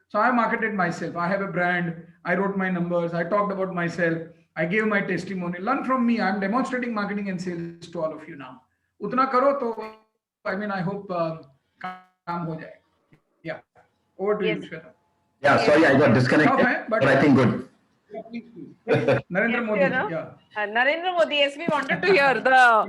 so I marketed myself. I have a brand. I wrote my numbers. I talked about myself. I gave my testimony. Learn from me. I'm demonstrating marketing and sales to all of you now. Utna karo to, I hope kaam ho jaye. Yeah. Over to you, Shweta.
Yeah, sorry, I got disconnected, but I think good.
Narendra Modi, yeah.
Narendra Modi, yes, we wanted to hear the,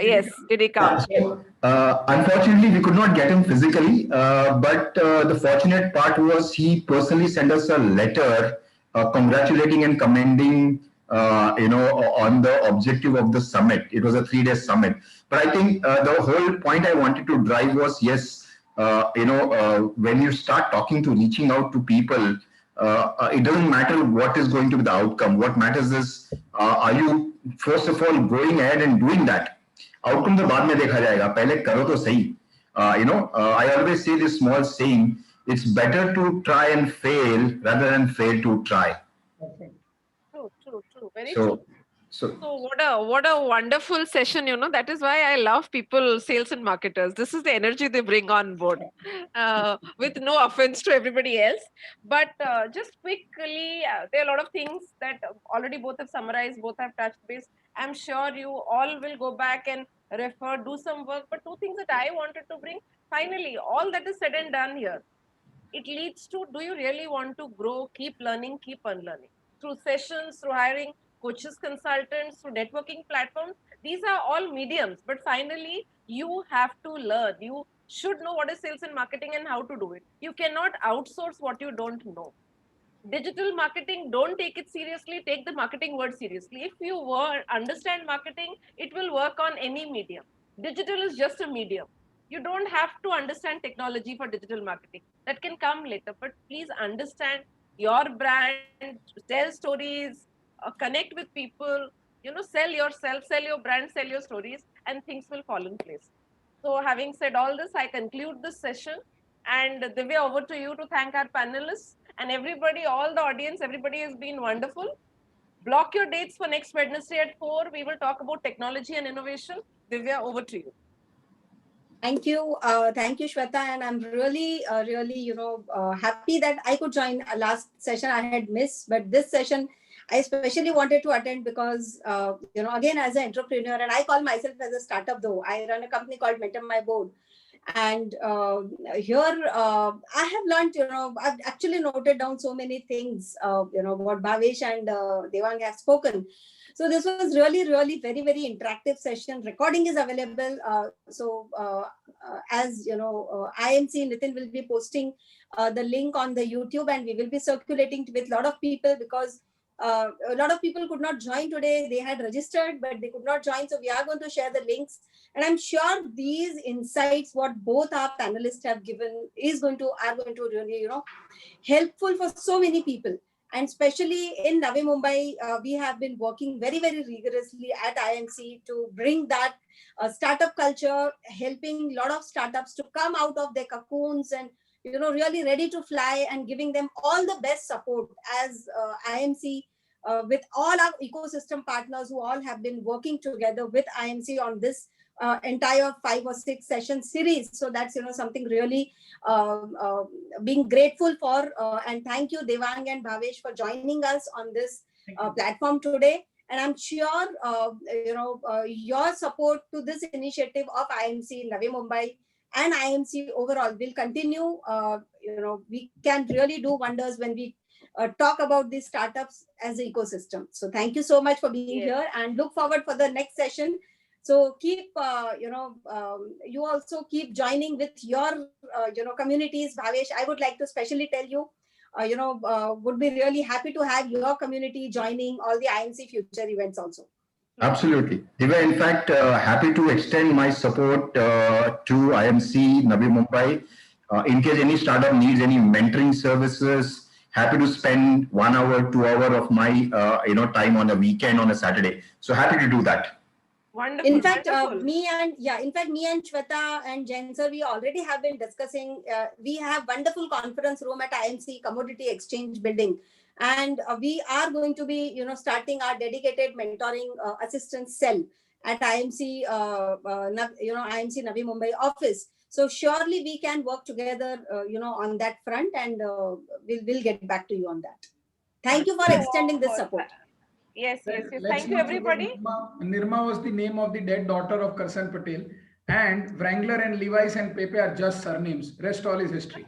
yes, did he come?
So, unfortunately, we could not get him physically, but the fortunate part was he personally sent us a letter congratulating and commending, on the objective of the summit. It was a 3-day summit. But I think the whole point I wanted to drive was, yes, when you start talking to reaching out to people, it doesn't matter what is going to be the outcome. What matters is, are you first of all going ahead and doing that? Outcome to baad mein dekha jayega. Pehle karo to sahi. I always say this small saying: it's better to try and fail rather than fail to try.
True. Very true.
So
what a wonderful session, that is why I love people, sales and marketers. This is the energy they bring on board, with no offense to everybody else. But just quickly, there are a lot of things that already both have summarized, both have touched base. I'm sure you all will go back and refer, do some work. But two things that I wanted to bring, finally, all that is said and done here, it leads to, do you really want to grow, keep learning, keep unlearning? Through sessions, through hiring coaches, consultants, through networking platforms. These are all mediums, but finally, you have to learn. You should know what is sales and marketing and how to do it. You cannot outsource what you don't know. Digital marketing, don't take it seriously, take the marketing word seriously. If you understand marketing, it will work on any medium. Digital is just a medium. You don't have to understand technology for digital marketing. That can come later, but please understand your brand, tell stories, connect with people, sell yourself, sell your brand, sell your stories, and things will fall in place. So having said all this, I conclude this session. And Divya, over to you to thank our panelists and everybody, all the audience. Everybody has been wonderful. Block your dates for next Wednesday at 4. We will talk about technology and innovation. Divya, over to you.
Thank you, Shweta, and I'm really, happy that I could join. Last session I had missed, but this session I especially wanted to attend because, again, as an entrepreneur, and I call myself as a startup though. I run a company called Mentor My Board, and here I have learned. I've actually noted down so many things. What Bhavesh and Devang have spoken. So this was really, really very, very interactive session. Recording is available. As you know, IMC Nitin will be posting the link on the YouTube, and we will be circulating with a lot of people because a lot of people could not join today. They had registered, but they could not join. So we are going to share the links. And I'm sure these insights, what both our panelists have given, are going to really, helpful for so many people. And especially in Navi Mumbai, we have been working very, very rigorously at IMC to bring that startup culture, helping a lot of startups to come out of their cocoons and, really ready to fly, and giving them all the best support as IMC with all our ecosystem partners who all have been working together with IMC on this entire 5 or 6 session series. So that's, something really being grateful for. And thank you, Devang and Bhavesh, for joining us on this platform today. And I'm sure, your support to this initiative of IMC Navi Mumbai and IMC overall will continue. We can really do wonders when we talk about these startups as an ecosystem. So thank you so much for being
Yes.
here, and look forward for the next session. So keep, you also keep joining with your, communities. Bhavesh, I would like to specially tell you, would be really happy to have your community joining all the IMC future events also.
Absolutely. Divya, in fact, happy to extend my support to IMC Navi Mumbai. In case any startup needs any mentoring services, happy to spend 1 hour, 2 hour of my time on a weekend, on a Saturday. So happy to do that.
Wonderful.
In fact,
wonderful.
me and Shweta and Jain sir, we already have been discussing. We have wonderful conference room at IMC Commodity Exchange building, and we are going to be, starting our dedicated mentoring assistance cell at IMC, IMC Navi Mumbai office. So surely we can work together, on that front, and we'll get back to you on that. Thank you for extending this support.
Yes, yes, yes.
Let's
Thank you,
not forget
everybody.
Nirma was the name of the dead daughter of Karsan Patel, and Wrangler and Levi's and Pepe are just surnames. Rest all is history.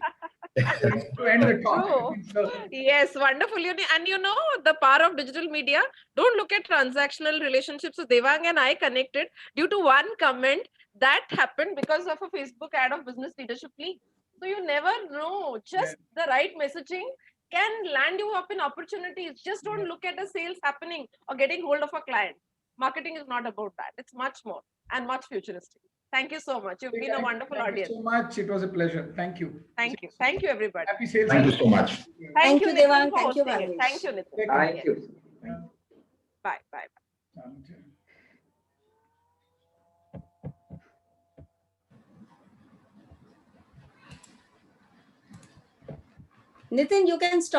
To end the talk.
True.
So,
Yes, wonderful. And the power of digital media. Don't look at transactional relationships. So Devang and I connected due to one comment that happened because of a Facebook ad of Business Leadership League. So you never know. Just the right messaging can land you up in opportunities. Just don't look at a sales happening or getting hold of a client. Marketing is not about that. It's much more and much futuristic. Thank you so much. You've been a wonderful
thank
audience.
you so much. It was a pleasure. Thank you.
Thank you. Thank you, everybody.
Happy sales.
Thank you so much.
Thank you,
Nitin,
Devang.
for
Thank you,
hosting it.
Bhavesh.
Thank you, Nitin.
Thank
Yes.
you.
Bye. Bye.
Nitin, you can stop.